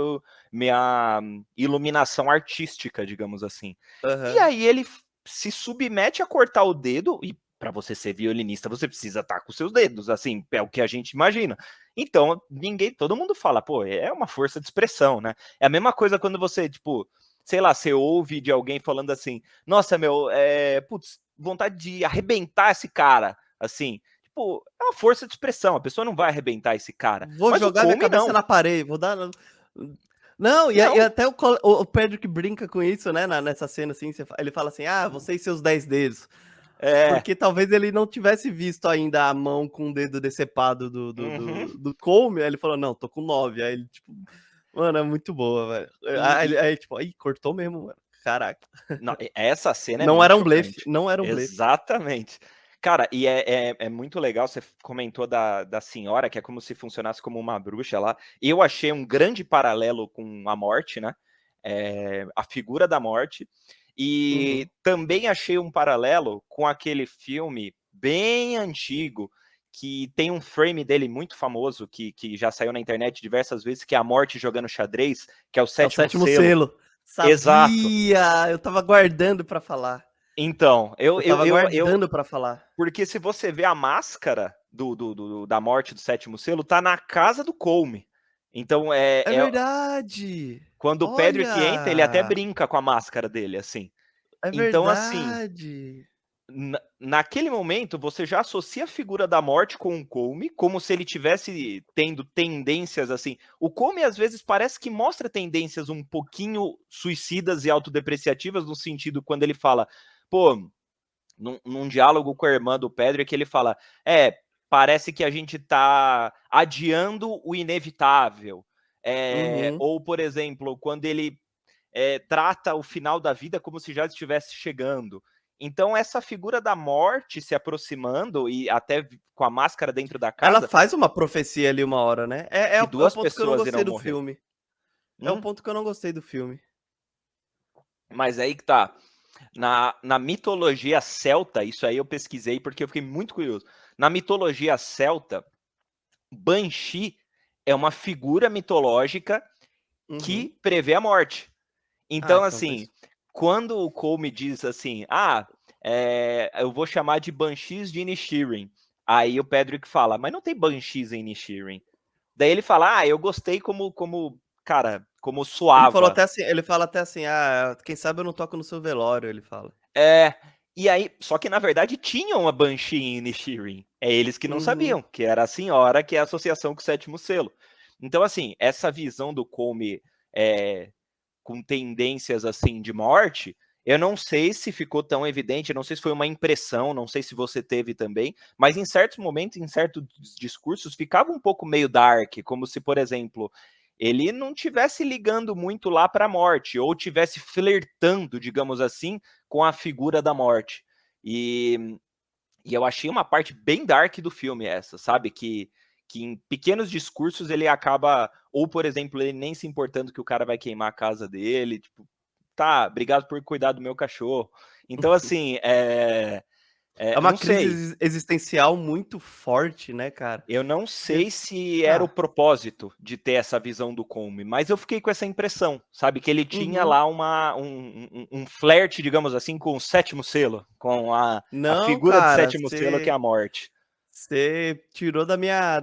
[SPEAKER 1] iluminação artística", digamos assim. E
[SPEAKER 2] Aham.
[SPEAKER 1] aí ele se submete a cortar o dedo e para você ser violinista, você precisa estar com seus dedos, assim, é o que a gente imagina. Então, todo mundo fala: "Pô, é uma força de expressão, né". É a mesma coisa quando você, tipo, sei lá, você ouve de alguém falando assim: "Nossa, meu, putz, vontade de arrebentar esse cara", assim. Tipo, é uma força de expressão, a pessoa não vai arrebentar esse cara.
[SPEAKER 2] Vou
[SPEAKER 1] Mas o
[SPEAKER 2] jogar minha
[SPEAKER 1] Comey
[SPEAKER 2] cabeça
[SPEAKER 1] não.
[SPEAKER 2] na parede, vou dar não, e
[SPEAKER 1] Não.
[SPEAKER 2] até o Pedrick brinca com isso, né, nessa cena, assim, ele fala assim: "Ah, você e seus 10 dedos".
[SPEAKER 1] É.
[SPEAKER 2] Porque talvez ele não tivesse visto ainda a mão com o dedo decepado do do
[SPEAKER 1] Uhum.
[SPEAKER 2] do do Colm, aí ele falou: "Não, tô com 9". Aí ele, tipo, mano, é muito boa, velho.
[SPEAKER 1] E
[SPEAKER 2] Aí, tipo, aí cortou mesmo, mano. Caraca.
[SPEAKER 1] Não, essa cena é
[SPEAKER 2] Não
[SPEAKER 1] muito
[SPEAKER 2] era um blefe,
[SPEAKER 1] chocante.
[SPEAKER 2] não era um blefe.
[SPEAKER 1] Exatamente. Cara, e é muito legal, você comentou da senhora, que é como se funcionasse como uma bruxa lá. Eu achei um grande paralelo com a morte, né, a figura da morte, e
[SPEAKER 2] Uhum.
[SPEAKER 1] também achei um paralelo com aquele filme bem antigo, que tem um frame dele muito famoso, que já saiu na internet diversas vezes, que é a morte jogando xadrez, que é o
[SPEAKER 2] É o
[SPEAKER 1] Sétimo
[SPEAKER 2] sétimo
[SPEAKER 1] Selo.
[SPEAKER 2] selo.
[SPEAKER 1] Exato.
[SPEAKER 2] Sabia! Eu estava guardando pra falar.
[SPEAKER 1] Então,
[SPEAKER 2] Eu estava guardando pra falar.
[SPEAKER 1] porque se você vê a máscara da morte do Sétimo Selo, tá na casa do Colme. Então,
[SPEAKER 2] É verdade!
[SPEAKER 1] quando o Pedrick entra, ele até
[SPEAKER 2] Olha!
[SPEAKER 1] brinca com a máscara dele, assim.
[SPEAKER 2] É
[SPEAKER 1] Então, assim,
[SPEAKER 2] verdade!
[SPEAKER 1] naquele momento, você já associa a figura da morte com o Comey, como se ele tivesse tendo tendências assim. O Comey, às vezes, parece que mostra tendências um pouquinho suicidas e autodepreciativas, no sentido quando ele fala, pô, num diálogo com a irmã do Pedro, que ele fala, parece que a gente tá adiando o inevitável.
[SPEAKER 2] Uhum.
[SPEAKER 1] Ou, por exemplo, quando ele trata o final da vida como se já estivesse chegando. Então, essa figura da morte se aproximando, e até com a máscara dentro da
[SPEAKER 2] Ela
[SPEAKER 1] casa,
[SPEAKER 2] faz uma profecia ali uma hora, né?
[SPEAKER 1] que
[SPEAKER 2] É o
[SPEAKER 1] duas
[SPEAKER 2] ponto que eu não
[SPEAKER 1] pessoas
[SPEAKER 2] gostei
[SPEAKER 1] irão
[SPEAKER 2] do
[SPEAKER 1] morrer.
[SPEAKER 2] filme. É o ponto que eu não gostei do filme.
[SPEAKER 1] Mas aí que tá. Na mitologia celta, isso aí eu pesquisei porque eu fiquei muito curioso. Na mitologia celta, Banshee é uma figura mitológica
[SPEAKER 2] Uhum.
[SPEAKER 1] que prevê a morte.
[SPEAKER 2] Ah,
[SPEAKER 1] Então,
[SPEAKER 2] então tá
[SPEAKER 1] assim,
[SPEAKER 2] isso.
[SPEAKER 1] quando o Cole diz assim, eu vou chamar de Banshees de Inisherin, aí o Pedrick fala, mas não tem Banshees em Inisherin. Daí ele fala, eu gostei cara, como soava.
[SPEAKER 2] Ele fala até assim, quem sabe eu não toco no seu velório, ele fala.
[SPEAKER 1] E aí, só que na verdade tinha uma Banshee em Inisherin. É eles que não
[SPEAKER 2] Uhum.
[SPEAKER 1] sabiam, que era a senhora, que é a associação com o sétimo selo. Então, assim, essa visão do Come com tendências assim de morte, eu não sei se ficou tão evidente, eu não sei se foi uma impressão, não sei se você teve também, mas em certos momentos, em certos discursos, ficava um pouco meio dark, como se, por exemplo, ele não tivesse ligando muito lá para a morte, ou tivesse flertando, digamos assim, com a figura da morte. E eu achei uma parte bem dark do filme essa, sabe? Que em pequenos discursos ele acaba, ou por exemplo, ele nem se importando que o cara vai queimar a casa dele, tipo, tá, obrigado por cuidar do meu cachorro. Então, assim,
[SPEAKER 2] É uma
[SPEAKER 1] não sei.
[SPEAKER 2] crise existencial muito forte, né, cara?
[SPEAKER 1] Eu não
[SPEAKER 2] Você
[SPEAKER 1] sei se era o propósito de ter essa visão do Comey, mas eu fiquei com essa impressão, sabe? Que ele tinha
[SPEAKER 2] Uhum.
[SPEAKER 1] lá um flerte, digamos assim, com o sétimo selo, com a
[SPEAKER 2] Não,
[SPEAKER 1] figura de
[SPEAKER 2] cara,
[SPEAKER 1] sétimo selo que é a morte.
[SPEAKER 2] você tirou da minha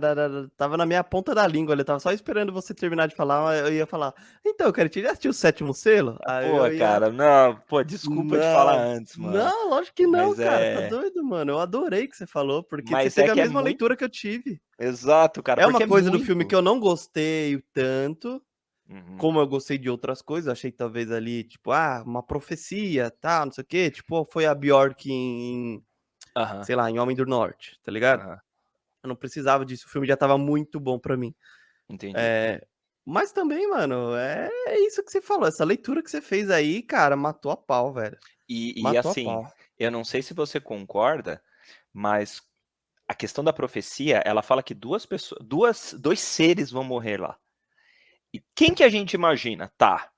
[SPEAKER 2] tava na minha ponta da língua ali, tava só esperando você terminar de falar, eu ia falar: "Então, cara, você já assistiu o Sétimo Selo?" Aí
[SPEAKER 1] Pô,
[SPEAKER 2] eu ia
[SPEAKER 1] cara, não, pô, desculpa te falar
[SPEAKER 2] não,
[SPEAKER 1] antes, mano.
[SPEAKER 2] não, lógico que não,
[SPEAKER 1] Mas
[SPEAKER 2] cara, tá doido, mano, eu adorei que você falou, porque você
[SPEAKER 1] mas é
[SPEAKER 2] teve a
[SPEAKER 1] que é
[SPEAKER 2] mesma
[SPEAKER 1] muito
[SPEAKER 2] leitura que eu tive.
[SPEAKER 1] exato, cara,
[SPEAKER 2] É uma
[SPEAKER 1] porque é
[SPEAKER 2] coisa do filme
[SPEAKER 1] muito.
[SPEAKER 2] que eu não gostei tanto,
[SPEAKER 1] Uhum,
[SPEAKER 2] como eu gostei de outras coisas, achei que talvez ali, tipo, uma profecia, tal, não sei o quê, tipo, foi a Bjork em,
[SPEAKER 1] aham,
[SPEAKER 2] sei lá, em Homem do Norte, tá ligado?
[SPEAKER 1] aham,
[SPEAKER 2] Eu não precisava disso, o filme já estava muito bom pra mim.
[SPEAKER 1] entendi.
[SPEAKER 2] Eh, mas também, mano, é isso que você falou, essa leitura que você fez aí, cara, matou a pau, velho.
[SPEAKER 1] E
[SPEAKER 2] Matou a
[SPEAKER 1] assim,
[SPEAKER 2] pau.
[SPEAKER 1] eu não sei se você concorda, mas a questão da profecia, ela fala que dois seres vão morrer lá. E quem que a gente imagina? Tá,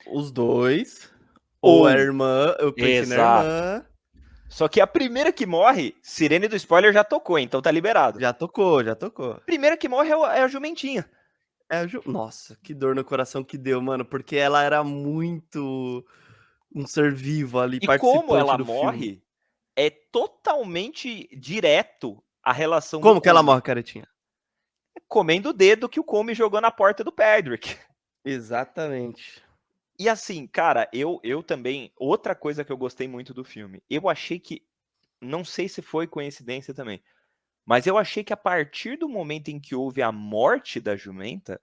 [SPEAKER 2] Os 2 ou a
[SPEAKER 1] ou
[SPEAKER 2] irmã, eu pensei na
[SPEAKER 1] exato.
[SPEAKER 2] irmã,
[SPEAKER 1] Só que a primeira que morre, sirene do spoiler já tocou, então tá liberado.
[SPEAKER 2] já tocou, já tocou.
[SPEAKER 1] Primeira que morre é a jumentinha.
[SPEAKER 2] É a Ju nossa, que dor no coração que deu, mano, porque ela era muito um ser vivo ali,
[SPEAKER 1] E como
[SPEAKER 2] participante
[SPEAKER 1] ela
[SPEAKER 2] do filme.
[SPEAKER 1] morre, é totalmente direto a relação do
[SPEAKER 2] Como que ela
[SPEAKER 1] Come.
[SPEAKER 2] morre, caretinha?
[SPEAKER 1] Comendo o dedo que o Come jogou na porta do Pedrick.
[SPEAKER 2] Exatamente.
[SPEAKER 1] E assim, cara, eu também. Outra coisa que eu gostei muito do filme. Eu achei que. Não sei se foi coincidência também. Mas eu achei que a partir do momento em que houve a morte da jumenta,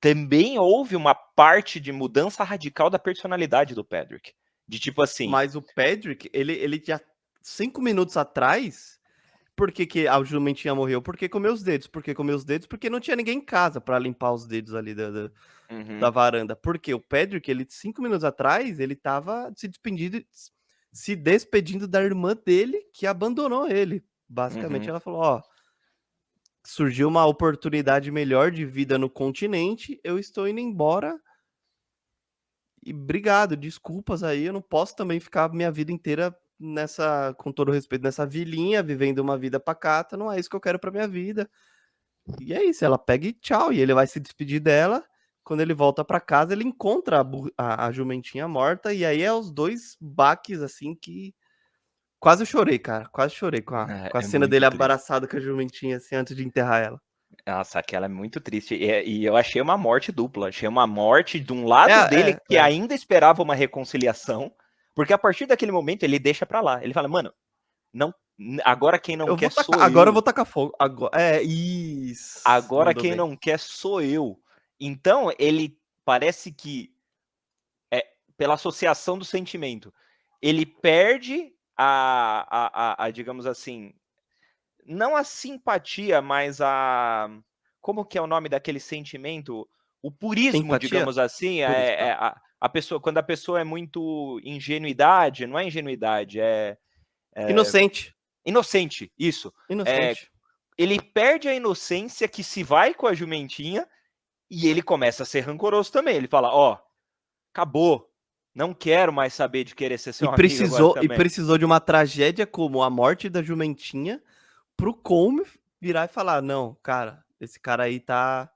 [SPEAKER 1] também houve uma parte de mudança radical da personalidade do Pedrick. De tipo assim.
[SPEAKER 2] Mas o Pedrick, ele já 5 minutos atrás, por que que a jumentinha morreu? Porque comeu os dedos. Por que comeu os dedos? Porque não tinha ninguém em casa pra limpar os dedos ali da
[SPEAKER 1] Uhum,
[SPEAKER 2] varanda. Porque o Pedrick, ele 5 minutos atrás, ele estava se despedindo da irmã dele, que abandonou ele. Basicamente,
[SPEAKER 1] uhum.
[SPEAKER 2] ela falou: "Ó, surgiu uma oportunidade melhor de vida no continente, eu estou indo embora e obrigado, desculpas aí, eu não posso também ficar minha vida inteira nessa, com todo respeito, nessa vilinha, vivendo uma vida pacata, não é isso que eu quero pra minha vida". E é isso, ela pega e tchau, e ele vai se despedir dela. Quando ele volta pra casa, ele encontra a jumentinha morta, e aí é os 2 baques, assim, que quase eu chorei, cara, quase chorei com a
[SPEAKER 1] É
[SPEAKER 2] cena
[SPEAKER 1] muito
[SPEAKER 2] dele
[SPEAKER 1] triste.
[SPEAKER 2] abraçado com a jumentinha, assim, antes de enterrar ela.
[SPEAKER 1] Nossa, aquela é muito triste. E eu achei uma morte dupla. Achei uma morte de um lado dele
[SPEAKER 2] É,
[SPEAKER 1] que
[SPEAKER 2] é.
[SPEAKER 1] ainda esperava uma reconciliação, Porque a partir daquele momento ele deixa pra lá. Ele fala, mano, não, agora quem não quer sou
[SPEAKER 2] agora eu
[SPEAKER 1] eu.
[SPEAKER 2] vou tacar fogo. Agora, isso.
[SPEAKER 1] Agora
[SPEAKER 2] Mandou
[SPEAKER 1] quem
[SPEAKER 2] bem.
[SPEAKER 1] não quer sou eu. Então ele parece que, pela associação do sentimento, ele perde digamos assim, não a simpatia, mas como que é o nome daquele sentimento? O purismo,
[SPEAKER 2] Empatia?
[SPEAKER 1] digamos assim,
[SPEAKER 2] Por isso, tá.
[SPEAKER 1] a pessoa, quando a pessoa é muito ingenuidade, não é ingenuidade, é
[SPEAKER 2] Inocente.
[SPEAKER 1] inocente, isso. É,
[SPEAKER 2] Inocente.
[SPEAKER 1] ele perde a inocência que se vai com a jumentinha e ele começa a ser rancoroso também. Ele fala, ó, acabou, não quero mais saber de querer ser seu amigo agora
[SPEAKER 2] E
[SPEAKER 1] também.
[SPEAKER 2] precisou de uma tragédia como a morte da jumentinha pro Colm virar e falar: não, cara, esse cara aí tá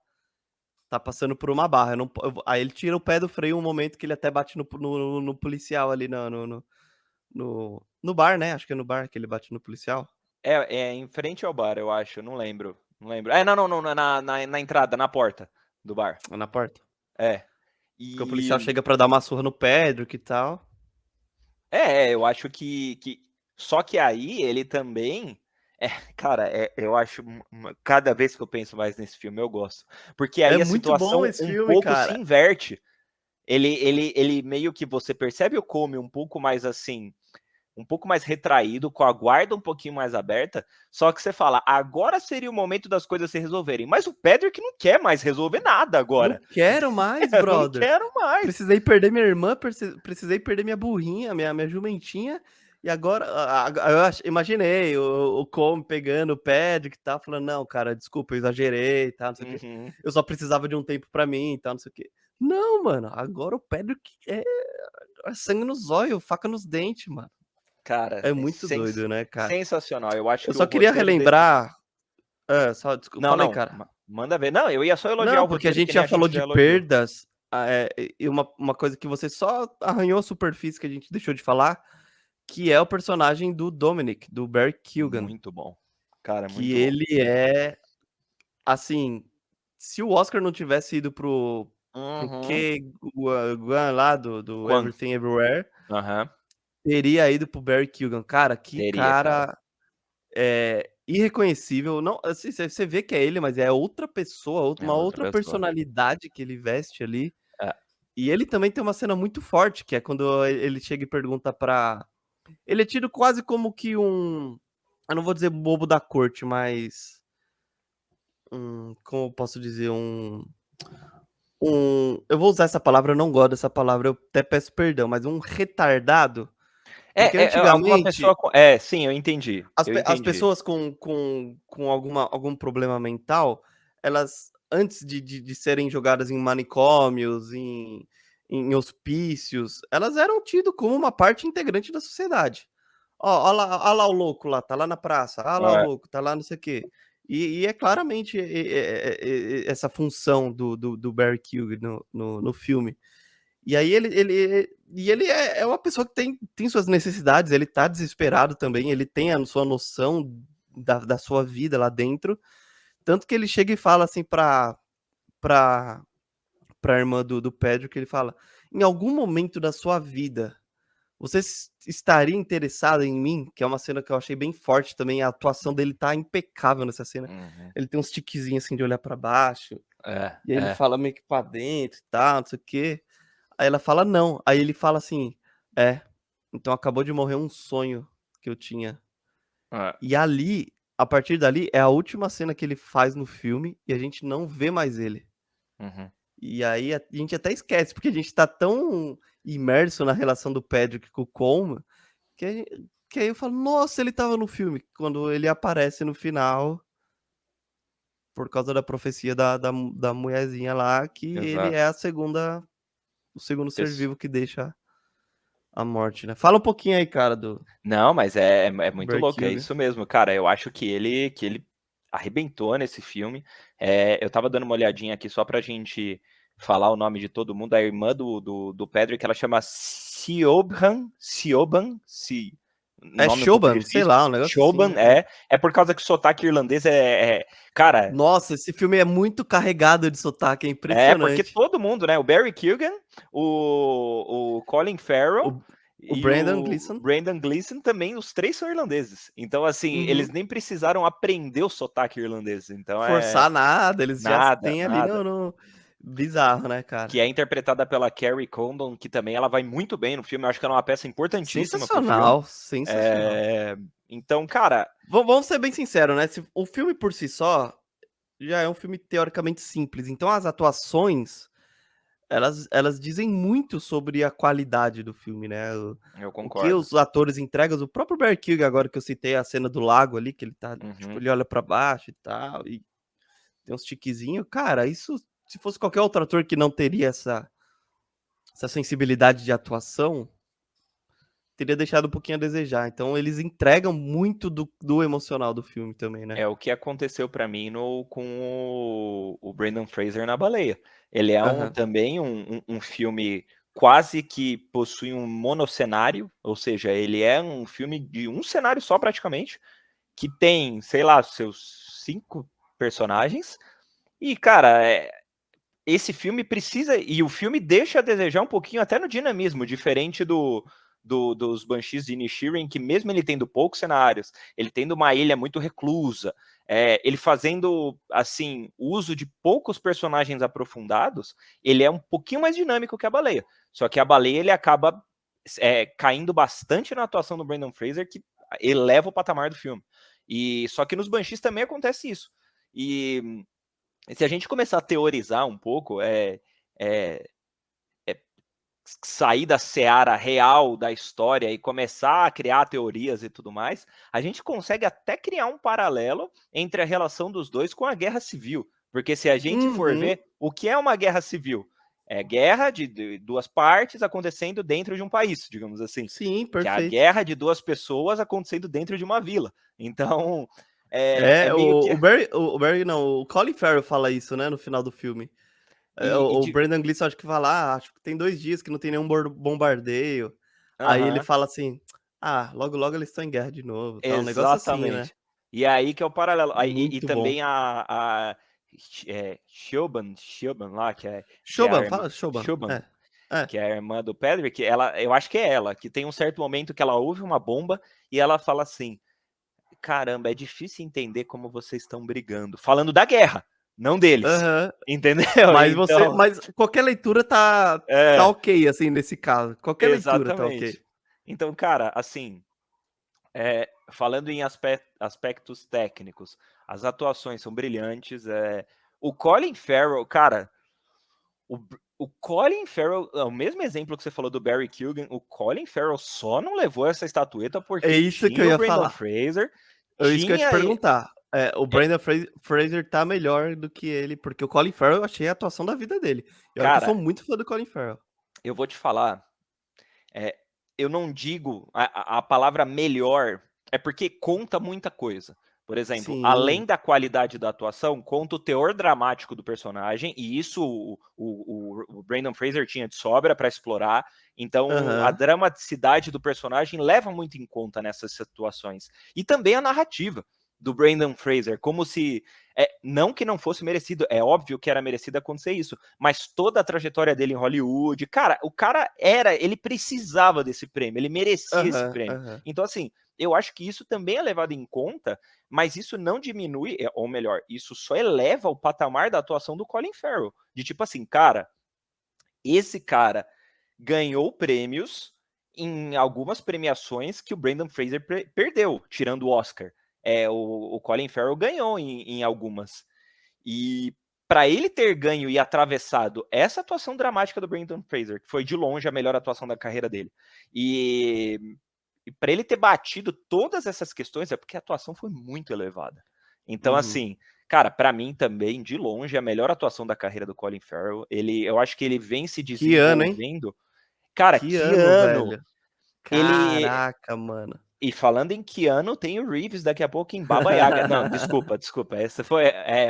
[SPEAKER 2] passando por uma barra. Aí ele tira o pé do freio um momento que ele até bate no policial ali no bar, né? Acho que é no bar que ele bate no policial.
[SPEAKER 1] É em frente ao bar, eu acho, não lembro. Não lembro. Não, na entrada, na porta do bar.
[SPEAKER 2] Na porta.
[SPEAKER 1] É.
[SPEAKER 2] Porque o policial
[SPEAKER 1] E.
[SPEAKER 2] chega pra dar uma surra no Pedro e tal.
[SPEAKER 1] Eu acho que. Só que aí ele também. Cara, eu acho. Cada vez que eu penso mais nesse filme, eu gosto. Porque
[SPEAKER 2] É
[SPEAKER 1] aí a
[SPEAKER 2] muito bom
[SPEAKER 1] situação
[SPEAKER 2] esse
[SPEAKER 1] um
[SPEAKER 2] filme,
[SPEAKER 1] pouco se
[SPEAKER 2] cara.
[SPEAKER 1] inverte. Ele meio que você percebe o Come um pouco mais assim. Um pouco mais retraído, com a guarda um pouquinho mais aberta, só que você fala, agora seria o momento das coisas se resolverem. Mas o Pedro que não quer mais resolver nada
[SPEAKER 2] Não
[SPEAKER 1] agora.
[SPEAKER 2] quero mais,
[SPEAKER 1] Não
[SPEAKER 2] brother.
[SPEAKER 1] quero mais.
[SPEAKER 2] Precisei perder minha irmã, precisei perder minha burrinha, minha jumentinha. E agora, imaginei o Come pegando o Pedro que tá falando, não, cara, desculpa, eu exagerei e tal, não sei o quê.
[SPEAKER 1] Uhum.
[SPEAKER 2] Eu só precisava de um tempo pra mim e tal, não sei o quê. Não, mano, agora o Pedro que é sangue nos olhos, faca nos dentes, mano.
[SPEAKER 1] Cara,
[SPEAKER 2] É muito doido, né, cara?
[SPEAKER 1] sensacional. Eu acho
[SPEAKER 2] Eu
[SPEAKER 1] que o
[SPEAKER 2] só queria
[SPEAKER 1] roteiro desse.
[SPEAKER 2] relembrar. Só, desculpa,
[SPEAKER 1] Não,
[SPEAKER 2] fala aí,
[SPEAKER 1] não.
[SPEAKER 2] cara.
[SPEAKER 1] Manda ver. Não, eu ia só elogiar
[SPEAKER 2] Não,
[SPEAKER 1] o
[SPEAKER 2] porque a
[SPEAKER 1] roteiro,
[SPEAKER 2] gente
[SPEAKER 1] que nem
[SPEAKER 2] já
[SPEAKER 1] a
[SPEAKER 2] falou
[SPEAKER 1] gente
[SPEAKER 2] de
[SPEAKER 1] já elogiou.
[SPEAKER 2] perdas, e uma coisa que você só arranhou a superfície que a gente deixou de falar, que é o personagem do Dominic, do Barry Keoghan,
[SPEAKER 1] Muito bom. Cara,
[SPEAKER 2] que
[SPEAKER 1] muito bom.
[SPEAKER 2] ele é, assim, se o Oscar não tivesse ido pro
[SPEAKER 1] Uhum.
[SPEAKER 2] Ke-Quan lá do
[SPEAKER 1] Quando?
[SPEAKER 2] Everything Everywhere,
[SPEAKER 1] Aham.
[SPEAKER 2] teria ido pro Barry Keoghan. Cara, que
[SPEAKER 1] Teria, cara.
[SPEAKER 2] cara irreconhecível. Não, assim, você vê que é ele, mas é outra pessoa,
[SPEAKER 1] É
[SPEAKER 2] uma
[SPEAKER 1] outra
[SPEAKER 2] outra
[SPEAKER 1] pessoa.
[SPEAKER 2] personalidade que ele veste ali.
[SPEAKER 1] É.
[SPEAKER 2] E ele também tem uma cena muito forte, que é quando ele chega e pergunta pra. Ele é tido quase como que um. Eu não vou dizer bobo da corte, mas. Como eu posso dizer? Eu vou usar essa palavra, eu não gosto dessa palavra, eu até peço perdão, mas um retardado. Porque
[SPEAKER 1] Alguma
[SPEAKER 2] antigamente,
[SPEAKER 1] pessoa. Sim, eu entendi. Eu
[SPEAKER 2] as
[SPEAKER 1] entendi.
[SPEAKER 2] pessoas com algum problema mental, elas, antes de serem jogadas em manicômios, em hospícios, elas eram tidas como uma parte integrante da sociedade. Ó lá o louco lá, tá lá na praça, ah lá o
[SPEAKER 1] É.
[SPEAKER 2] louco, tá lá não sei o quê. E é claramente essa função do Barry Keoghan no filme. E aí ele é uma pessoa que tem suas necessidades, ele tá desesperado também, ele tem a sua noção da sua vida lá dentro, tanto que ele chega e fala assim pra, pra irmã do Pedro, que ele fala, em algum momento da sua vida, você estaria interessado em mim? Que é uma cena que eu achei bem forte também, a atuação dele tá impecável nessa cena.
[SPEAKER 1] Uhum.
[SPEAKER 2] Ele tem uns tiquezinhos assim de olhar pra baixo,
[SPEAKER 1] É,
[SPEAKER 2] e aí ele
[SPEAKER 1] é.
[SPEAKER 2] fala meio que pra dentro e tal, não sei o quê. Aí ela fala não. Aí ele fala assim: "É, então acabou de morrer um sonho que eu tinha".
[SPEAKER 1] É.
[SPEAKER 2] E ali, a partir dali, é a última cena que ele faz no filme e a gente não vê mais ele.
[SPEAKER 1] Uhum.
[SPEAKER 2] E aí a gente até esquece, porque a gente tá tão imerso na relação do Patrick com o Colm, que aí eu falo: "Nossa, ele estava no filme". Quando ele aparece no final, por causa da profecia da mulherzinha lá, que ele
[SPEAKER 1] Exato.
[SPEAKER 2] é o segundo ser
[SPEAKER 1] Pesso
[SPEAKER 2] vivo que deixa a morte, né. Fala um pouquinho aí, cara, do
[SPEAKER 1] Não, mas é muito
[SPEAKER 2] Barry
[SPEAKER 1] louco, é
[SPEAKER 2] Keoghan.
[SPEAKER 1] isso mesmo, cara. Eu acho que ele arrebentou nesse filme. Eu estava dando uma olhadinha aqui só pra gente falar o nome de todo mundo. A irmã do Patrick, ela chama Siobhan,
[SPEAKER 2] É
[SPEAKER 1] nome um pouco
[SPEAKER 2] Shoban? Sei
[SPEAKER 1] difícil.
[SPEAKER 2] lá, um negócio assim,
[SPEAKER 1] Siobhan,
[SPEAKER 2] né.
[SPEAKER 1] é por causa que o sotaque irlandês cara,
[SPEAKER 2] Nossa, esse filme é muito carregado de sotaque, é
[SPEAKER 1] porque
[SPEAKER 2] impressionante.
[SPEAKER 1] todo mundo, né, o Barry Keoghan, o Colin
[SPEAKER 2] O
[SPEAKER 1] Farrell
[SPEAKER 2] O
[SPEAKER 1] E
[SPEAKER 2] Brendan
[SPEAKER 1] o
[SPEAKER 2] Gleeson.
[SPEAKER 1] Brendan Gleeson também, os três são irlandeses. Então, assim, eles nem precisaram aprender o sotaque irlandês. Então,
[SPEAKER 2] Forçar nada, eles já
[SPEAKER 1] nada,
[SPEAKER 2] têm ali
[SPEAKER 1] nada.
[SPEAKER 2] no bizarro, né, cara?
[SPEAKER 1] Que é interpretada pela Carrie Condon, que também ela vai muito bem no filme. Eu acho que ela é uma peça importantíssima pro filme.
[SPEAKER 2] Sensacional, sensacional.
[SPEAKER 1] Então, cara,
[SPEAKER 2] Vamos ser bem sinceros, né? O filme por si só já é um filme teoricamente simples. Então as atuações, elas dizem muito sobre a qualidade do filme, né?
[SPEAKER 1] eu
[SPEAKER 2] O que
[SPEAKER 1] concordo.
[SPEAKER 2] os atores entregam, o próprio Barry Keoghan, agora que eu citei a cena do lago ali, que ele tá, tipo,
[SPEAKER 1] Uhum.
[SPEAKER 2] ele olha pra baixo e tal, e tem uns tiquezinhos. Cara, isso, se fosse qualquer outro ator que não teria essa sensibilidade de atuação, teria deixado um pouquinho a desejar. Então eles entregam muito do emocional do filme também, né?
[SPEAKER 1] É o que aconteceu pra mim com o Brendan Fraser na Baleia. Ele é
[SPEAKER 2] Aham.
[SPEAKER 1] também um filme quase que possui um monocenário, ou seja, ele é um filme de um cenário só praticamente, que tem, sei lá, seus 5 personagens. E, cara, esse filme precisa. E o filme deixa a desejar um pouquinho até no dinamismo, diferente dos Banshees de Inisherin, que mesmo ele tendo poucos cenários, ele tendo uma ilha muito reclusa, ele fazendo assim uso de poucos personagens aprofundados, ele é um pouquinho mais dinâmico que a Baleia. Só que a Baleia ele acaba caindo bastante na atuação do Brendan Fraser, que eleva o patamar do filme. E só que nos Banshees também acontece isso. E se a gente começar a teorizar um pouco, é, sair da seara real da história e começar a criar teorias e tudo mais, a gente consegue até criar um paralelo entre a relação dos dois com a guerra civil. Porque se a gente for
[SPEAKER 2] Uhum.
[SPEAKER 1] ver o que é uma guerra civil, é guerra de duas partes acontecendo dentro de um país, digamos assim.
[SPEAKER 2] Sim,
[SPEAKER 1] Que é a
[SPEAKER 2] perfeito.
[SPEAKER 1] guerra de duas pessoas acontecendo dentro de uma vila. Então, é meio que.
[SPEAKER 2] O Barry não, o Colin Farrell fala isso, né, no final do filme.
[SPEAKER 1] E
[SPEAKER 2] O Brendan Gleeson acho que fala, acho que tem 2 dias que não tem nenhum bombardeio. Aí ele
[SPEAKER 1] Aham.
[SPEAKER 2] fala assim, logo logo eles estão em guerra de novo, tá, um negócio assim, né.
[SPEAKER 1] Exatamente. E aí que é o paralelo. E
[SPEAKER 2] Muito bom.
[SPEAKER 1] também a Siobhan lá, que é a
[SPEAKER 2] Shoban,
[SPEAKER 1] irmã
[SPEAKER 2] fala Shoban.
[SPEAKER 1] Siobhan,
[SPEAKER 2] É.
[SPEAKER 1] que é a irmã do Patrick, eu acho que é ela, que tem um certo momento que ela ouve uma bomba e ela fala assim: "Caramba, é difícil entender como vocês estão brigando", falando da guerra, não deles,
[SPEAKER 2] Aham.
[SPEAKER 1] entendeu? Então
[SPEAKER 2] Mas qualquer leitura tá
[SPEAKER 1] é,
[SPEAKER 2] ok, assim, nesse caso. Qualquer leitura tá ok.
[SPEAKER 1] exatamente. Então, cara, assim, falando em aspectos técnicos, as atuações são brilhantes. O Colin Farrell, cara, o Colin Farrell, é o mesmo exemplo que você falou do Barry Keoghan, o Colin Farrell só não levou essa estatueta
[SPEAKER 2] É
[SPEAKER 1] porque
[SPEAKER 2] isso que eu
[SPEAKER 1] tinha o
[SPEAKER 2] ia
[SPEAKER 1] Brendan
[SPEAKER 2] falar.
[SPEAKER 1] Fraser,
[SPEAKER 2] É isso que eu ia te
[SPEAKER 1] tinha.
[SPEAKER 2] perguntar. O
[SPEAKER 1] É,
[SPEAKER 2] Brendan Fraser tá melhor do que ele, porque o Colin Farrell eu achei a atuação da vida dele. E olha que eu sou
[SPEAKER 1] cara,
[SPEAKER 2] muito fã do Colin Farrell.
[SPEAKER 1] eu vou te falar, é, eu não digo a palavra melhor, é porque conta muita coisa. Por exemplo, além
[SPEAKER 2] Sim.
[SPEAKER 1] da qualidade da atuação, conta o teor dramático do personagem, e isso o Brandon Fraser tinha de sobra para explorar. Então, a
[SPEAKER 2] Aham.
[SPEAKER 1] dramaticidade do personagem leva muito em conta nessas situações. E também a narrativa do Brandon Fraser, como se. Não que não fosse merecido, é óbvio que era merecido acontecer isso, mas toda a trajetória dele em Hollywood, cara, ele precisava desse prêmio, ele merecia esse
[SPEAKER 2] Aham,
[SPEAKER 1] prêmio.
[SPEAKER 2] aham.
[SPEAKER 1] Então, assim, eu acho que isso também é levado em conta, mas isso não diminui, ou melhor, isso só eleva o patamar da atuação do Colin Farrell. De tipo assim, cara, esse cara ganhou prêmios em algumas premiações que o Brendan Fraser perdeu, tirando o Oscar. O Colin Farrell ganhou em algumas. E para ele ter ganho e atravessado essa atuação dramática do Brendan Fraser, que foi de longe a melhor atuação da carreira dele, e para ele ter batido todas essas questões é porque a atuação foi muito elevada. Então,
[SPEAKER 2] Uhum.
[SPEAKER 1] assim, cara, para mim também, de longe, a melhor atuação da carreira do Colin Farrell. Eu acho que ele vem se
[SPEAKER 2] Que ano, hein?
[SPEAKER 1] desenvolvendo. Cara,
[SPEAKER 2] Que
[SPEAKER 1] que
[SPEAKER 2] ano,
[SPEAKER 1] ano!
[SPEAKER 2] velho.
[SPEAKER 1] Ele.
[SPEAKER 2] Caraca, mano.
[SPEAKER 1] E falando em que ano, tem o Reeves daqui a pouco em Baba Yaga. Não, desculpa. Essa foi.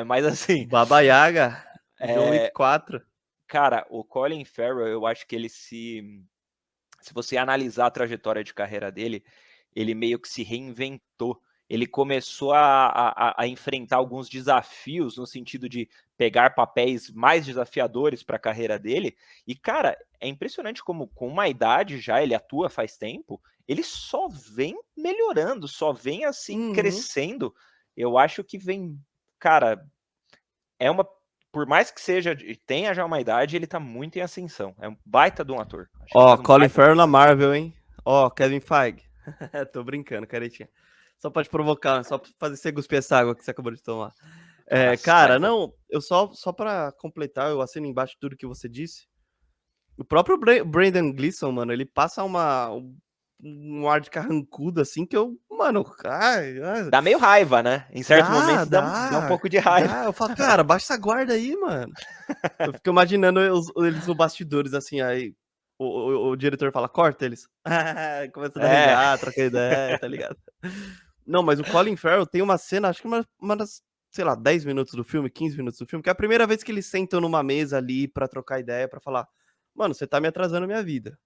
[SPEAKER 1] Mas assim.
[SPEAKER 2] Baba Yaga, John Wick
[SPEAKER 1] É,
[SPEAKER 2] 4.
[SPEAKER 1] cara, o Colin Farrell, eu acho que ele se você analisar a trajetória de carreira dele, ele meio que se reinventou. Ele começou a enfrentar alguns desafios no sentido de pegar papéis mais desafiadores para a carreira dele. E, cara, é impressionante como, com uma idade já, ele atua faz tempo, ele só vem melhorando, só vem, assim, crescendo. Eu acho que vem... Cara, por mais que tenha já uma idade, ele tá muito em ascensão. É um baita de um ator. Acho que ele
[SPEAKER 2] Ó,
[SPEAKER 1] faz um
[SPEAKER 2] Colin
[SPEAKER 1] baita
[SPEAKER 2] Farrell na
[SPEAKER 1] papel.
[SPEAKER 2] Marvel, hein? Ó, Kevin Feige. Tô brincando, caretinha. Só pode provocar, só pra fazer você cuspir essa água que você acabou de tomar.
[SPEAKER 1] Nossa,
[SPEAKER 2] Cara,
[SPEAKER 1] baita.
[SPEAKER 2] não, eu só pra completar, eu assino embaixo tudo que você disse. O próprio Brendan Gleeson, mano, ele passa um ar de carrancudo, assim, que eu, mano,
[SPEAKER 1] Dá meio raiva, né? Em certos momentos dá um pouco de raiva.
[SPEAKER 2] dá. Eu falo, cara, baixa essa guarda aí, mano. Eu fico imaginando eles no bastidores, assim, aí o diretor fala, corta eles. Começa a dar
[SPEAKER 1] É.
[SPEAKER 2] risada, troca ideia, tá ligado? Não, mas o Colin Farrell tem uma cena, acho que uma das, sei lá, 10 minutos do filme, 15 minutos do filme, que é a primeira vez que eles sentam numa mesa ali pra trocar ideia, pra falar, mano, você tá me atrasando a minha vida.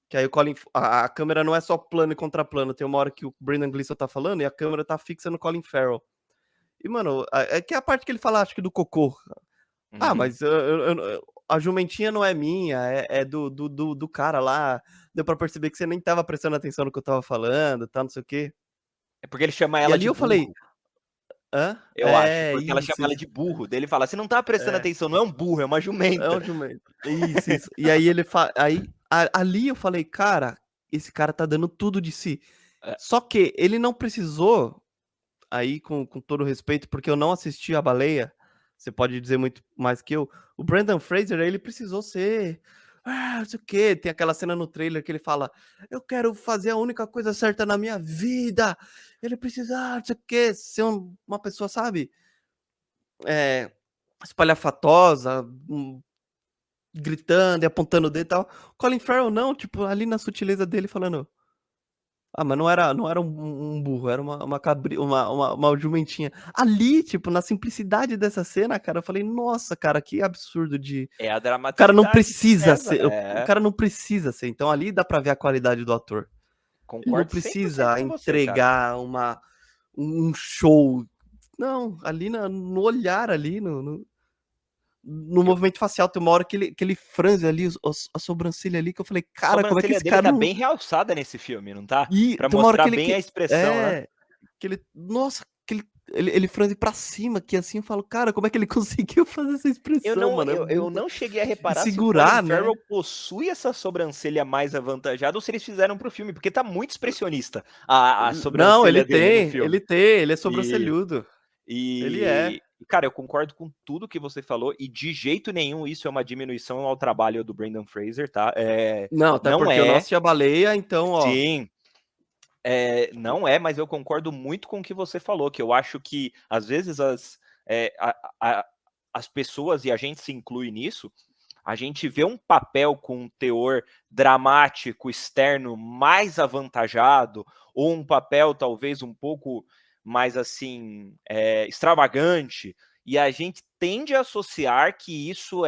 [SPEAKER 2] Que aí a câmera não é só plano e contraplano, tem uma hora que o Brendan Gleeson tá falando e a câmera tá fixa no Colin Farrell. E, mano, é que é a parte que ele fala, acho que do cocô. Ah,
[SPEAKER 1] Uhum.
[SPEAKER 2] mas a jumentinha não é minha, é do cara lá. Deu pra perceber que você nem tava prestando atenção no que eu tava falando, tá, não sei o quê.
[SPEAKER 1] É porque ele chama
[SPEAKER 2] E
[SPEAKER 1] ela
[SPEAKER 2] ali
[SPEAKER 1] de
[SPEAKER 2] eu falei,
[SPEAKER 1] burro,
[SPEAKER 2] hã?
[SPEAKER 1] eu acho. Porque ela chama
[SPEAKER 2] Isso,
[SPEAKER 1] ela
[SPEAKER 2] isso.
[SPEAKER 1] de burro. Daí ele fala: "Você não tá prestando
[SPEAKER 2] É,
[SPEAKER 1] atenção, não é um burro, é uma
[SPEAKER 2] é
[SPEAKER 1] jumenta".
[SPEAKER 2] um jumento. Isso, isso. E aí ele ali eu falei, cara, esse cara tá dando tudo de si.
[SPEAKER 1] É.
[SPEAKER 2] Só que ele não precisou, aí com todo respeito, porque eu não assisti a Baleia, você pode dizer muito mais que eu. O Brendan Fraser, ele precisou ser, não sei o quê. Tem aquela cena no trailer que ele fala: "Eu quero fazer a única coisa certa na minha vida". Ele precisa, não sei o quê, ser uma pessoa, sabe, eh, espalhafatosa, gritando e apontando o dedo e tal. Colin Farrell não, tipo, ali na sutileza dele falando: "Ah, mas não era um burro, era uma jumentinha". Ali, tipo, na simplicidade dessa cena, cara, eu falei: "Nossa, cara, que absurdo de".
[SPEAKER 1] É a
[SPEAKER 2] O cara não
[SPEAKER 1] dramaticidade que
[SPEAKER 2] precisa
[SPEAKER 1] pesa.
[SPEAKER 2] ser, o
[SPEAKER 1] É,
[SPEAKER 2] cara não precisa ser, então ali dá pra ver a qualidade do ator. Ele não
[SPEAKER 1] concordo 100%
[SPEAKER 2] precisa
[SPEAKER 1] com você, cara.
[SPEAKER 2] entregar um show. Não, ali no olhar ali, no
[SPEAKER 1] Eu
[SPEAKER 2] movimento facial, tem uma hora que ele franze ali a sobrancelha ali, que eu falei:
[SPEAKER 1] A
[SPEAKER 2] "Cara, como é que
[SPEAKER 1] sobrancelha
[SPEAKER 2] esse
[SPEAKER 1] dele
[SPEAKER 2] cara
[SPEAKER 1] tá
[SPEAKER 2] não".
[SPEAKER 1] bem realçada nesse filme, não tá?
[SPEAKER 2] E
[SPEAKER 1] Pra
[SPEAKER 2] tem uma hora
[SPEAKER 1] mostrar
[SPEAKER 2] que ele
[SPEAKER 1] bem a
[SPEAKER 2] que
[SPEAKER 1] expressão, né.
[SPEAKER 2] que ele, nossa, que ele franze pra cima, que assim, eu falo: "Cara, como é que ele conseguiu fazer essa
[SPEAKER 1] Eu
[SPEAKER 2] expressão,
[SPEAKER 1] não
[SPEAKER 2] mano? É
[SPEAKER 1] eu eu
[SPEAKER 2] muito".
[SPEAKER 1] não cheguei a
[SPEAKER 2] E
[SPEAKER 1] reparar se o Colin
[SPEAKER 2] segurar, né.
[SPEAKER 1] Farrell possui essa sobrancelha mais avantajada ou se eles fizeram para o filme, porque tá muito expressionista a
[SPEAKER 2] Não,
[SPEAKER 1] sobrancelha dele no filme.
[SPEAKER 2] ele é
[SPEAKER 1] E
[SPEAKER 2] sobrancelhudo. Ele é.
[SPEAKER 1] e, cara, eu concordo com tudo que você falou e de jeito nenhum isso é uma diminuição ao trabalho do Brendan Fraser, tá.
[SPEAKER 2] Não, até
[SPEAKER 1] Não
[SPEAKER 2] porque eu não
[SPEAKER 1] é.
[SPEAKER 2] assisti a Baleia, então, ó.
[SPEAKER 1] Sim. Não é, mas eu concordo muito com o que você falou, que eu acho que às vezes as pessoas, e a gente se inclui nisso, a gente vê um papel com um teor dramático externo mais avantajado, ou um papel talvez um pouco mais assim, extravagante, e a gente tende a associar que isso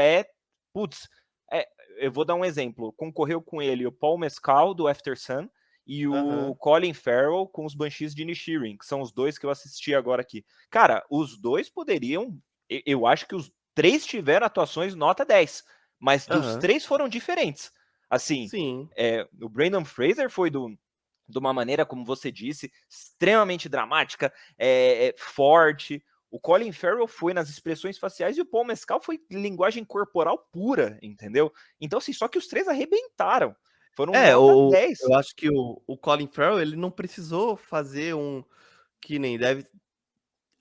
[SPEAKER 1] putz, é, eu vou dar um exemplo, concorreu com ele o Paul Mescal do After Sun, e o
[SPEAKER 2] Aham.
[SPEAKER 1] Colin Farrell com os Banshees de Inisherin, que são os dois que eu assisti agora aqui. Cara, os dois poderiam, eu acho que os três tiveram atuações nota 10, mas dos
[SPEAKER 2] Aham.
[SPEAKER 1] três foram diferentes. Assim,
[SPEAKER 2] Sim.
[SPEAKER 1] o Brendan Fraser foi de uma maneira, como você disse, extremamente dramática, forte. O Colin Farrell foi nas expressões faciais e o Paul Mescal foi linguagem corporal pura, entendeu? Então, assim, só que os três arrebentaram. Foram
[SPEAKER 2] É,
[SPEAKER 1] nota 10.
[SPEAKER 2] eu acho que o Colin Farrell, ele não precisou fazer que nem deve,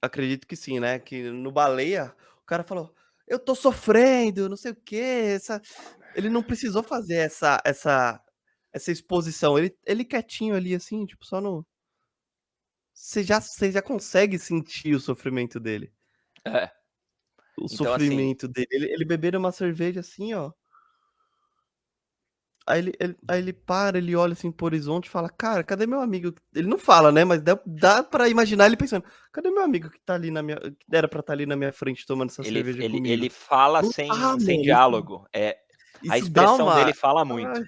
[SPEAKER 2] acredito que sim, né, que no Baleia, o cara falou: "Eu tô sofrendo, não sei o quê", ele não precisou fazer essa exposição, ele quietinho ali, assim, tipo, só no você já consegue sentir o sofrimento dele.
[SPEAKER 1] É.
[SPEAKER 2] O
[SPEAKER 1] Então, assim,
[SPEAKER 2] sofrimento dele. Ele bebendo uma cerveja, assim, ó. Aí ele para, ele olha, assim, para o horizonte e fala: "Cara, cadê meu amigo?". Ele não fala, né, mas dá pra imaginar ele pensando: "Cadê meu amigo que tá ali que era pra estar ali na minha frente tomando essa
[SPEAKER 1] ele,
[SPEAKER 2] cerveja
[SPEAKER 1] ele,
[SPEAKER 2] comigo?".
[SPEAKER 1] ele fala
[SPEAKER 2] Não tá,
[SPEAKER 1] sem
[SPEAKER 2] mano.
[SPEAKER 1] diálogo. A
[SPEAKER 2] Isso dá
[SPEAKER 1] expressão
[SPEAKER 2] uma,
[SPEAKER 1] dele fala
[SPEAKER 2] ai,
[SPEAKER 1] muito.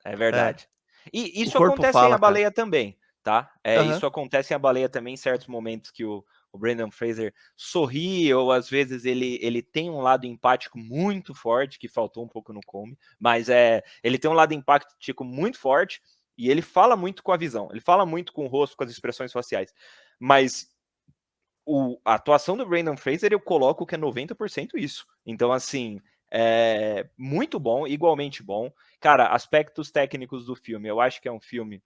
[SPEAKER 1] É
[SPEAKER 2] é.
[SPEAKER 1] verdade. E
[SPEAKER 2] O
[SPEAKER 1] isso
[SPEAKER 2] corpo
[SPEAKER 1] acontece em A
[SPEAKER 2] fala, cara.
[SPEAKER 1] Baleia também, tá?
[SPEAKER 2] Aham.
[SPEAKER 1] Isso acontece em A Baleia também em certos momentos que o o Brendan Fraser sorri, ou às vezes ele tem um lado empático muito forte, que faltou um pouco no Comey, mas ele tem um lado empático muito forte, e ele fala muito com a visão, ele fala muito com o rosto, com as expressões faciais, mas a atuação do Brendan Fraser eu coloco que é 90% isso. Então, assim, muito bom, igualmente bom. Cara, aspectos técnicos do filme, eu acho que é um filme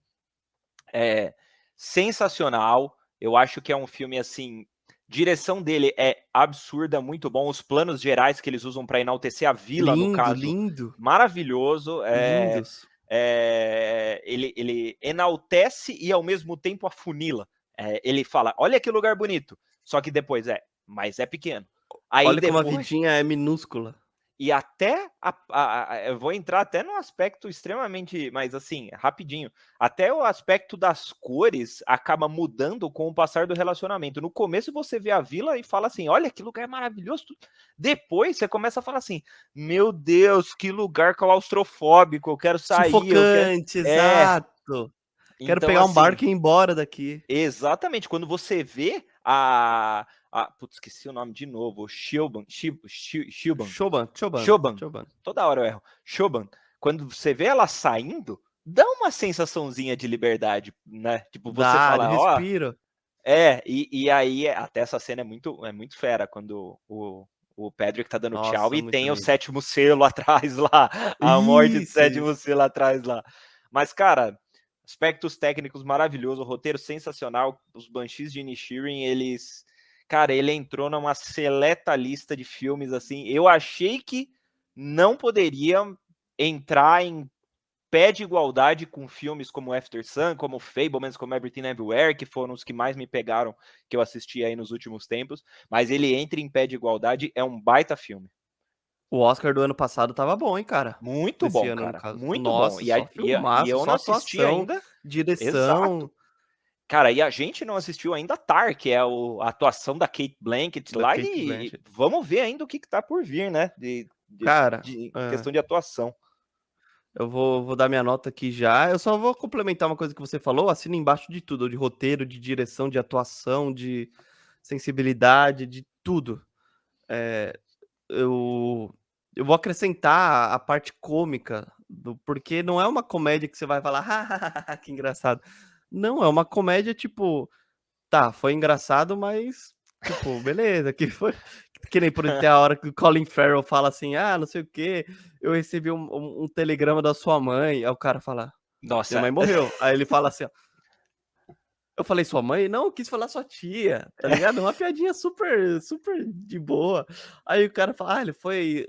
[SPEAKER 1] sensacional. Eu acho que é um filme, assim, direção dele é absurda, muito bom. Os planos gerais que eles usam para enaltecer a vila, no caso,
[SPEAKER 2] lindo.
[SPEAKER 1] maravilhoso.
[SPEAKER 2] Lindos.
[SPEAKER 1] Ele enaltece e ao mesmo tempo afunila. Ele fala, olha que lugar bonito. Só que depois mas é pequeno. Aí
[SPEAKER 2] Olha
[SPEAKER 1] depois,
[SPEAKER 2] como a vidinha é minúscula.
[SPEAKER 1] E até, eu vou entrar até num aspecto extremamente, mas assim, rapidinho, até o aspecto das cores acaba mudando com o passar do relacionamento. No começo você vê a vila e fala assim, olha que lugar maravilhoso. Depois você começa a falar assim, meu Deus, que lugar claustrofóbico, eu quero sair.
[SPEAKER 2] Sufocante, exato. Quero
[SPEAKER 1] Então,
[SPEAKER 2] pegar um
[SPEAKER 1] assim,
[SPEAKER 2] barco e ir embora daqui.
[SPEAKER 1] Exatamente, quando você vê putz, esqueci o nome de novo, Shoban. Toda hora eu erro. Shoban. Quando você vê ela saindo, dá uma sensaçãozinha de liberdade, né? Tipo, você fala, ó.
[SPEAKER 2] Respiro.
[SPEAKER 1] E aí, até essa cena é muito fera, quando o Pedrick tá dando tchau e tem o sétimo selo atrás lá. A morte do sétimo selo atrás lá. Mas, cara, aspectos técnicos maravilhosos, o roteiro sensacional, os Banshees de Inisherin, ele entrou numa seleta lista de filmes, assim, eu achei que não poderia entrar em pé de igualdade com filmes como After Sun, como Fablemans, como Everything Everywhere, que foram os que mais me pegaram, que eu assisti aí nos últimos tempos, mas ele entra em pé de igualdade, é um baita filme.
[SPEAKER 2] O Oscar do ano passado tava bom, hein, cara?
[SPEAKER 1] Muito
[SPEAKER 2] Desse
[SPEAKER 1] bom,
[SPEAKER 2] ano,
[SPEAKER 1] cara.
[SPEAKER 2] no caso.
[SPEAKER 1] Muito
[SPEAKER 2] Nossa,
[SPEAKER 1] bom.
[SPEAKER 2] só filmaço,
[SPEAKER 1] eu
[SPEAKER 2] só
[SPEAKER 1] não assisti
[SPEAKER 2] atuação,
[SPEAKER 1] ainda.
[SPEAKER 2] direção.
[SPEAKER 1] Exato. Cara, e a gente não assistiu ainda Tar, que é a atuação da Kate Blanchett lá, e vamos ver ainda o que tá por vir, né?
[SPEAKER 2] Cara,
[SPEAKER 1] de questão de atuação.
[SPEAKER 2] Eu vou dar minha nota aqui já. Eu só vou complementar uma coisa que você falou. Assina embaixo de tudo, de roteiro, de direção, de atuação, de sensibilidade, de tudo. Eu vou acrescentar a parte cômica, porque não é uma comédia que você vai falar, que engraçado. Não, é uma comédia tipo, tá, foi engraçado, mas, tipo, beleza, que foi. Que nem por ter a hora que o Colin Farrell fala assim, não sei o que, eu recebi um telegrama da sua mãe, aí o cara fala,
[SPEAKER 1] nossa,
[SPEAKER 2] minha mãe morreu. Aí ele fala assim, ó, eu falei sua mãe? Não, eu quis falar sua tia, tá ligado? Uma piadinha super, super de boa. Aí o cara fala,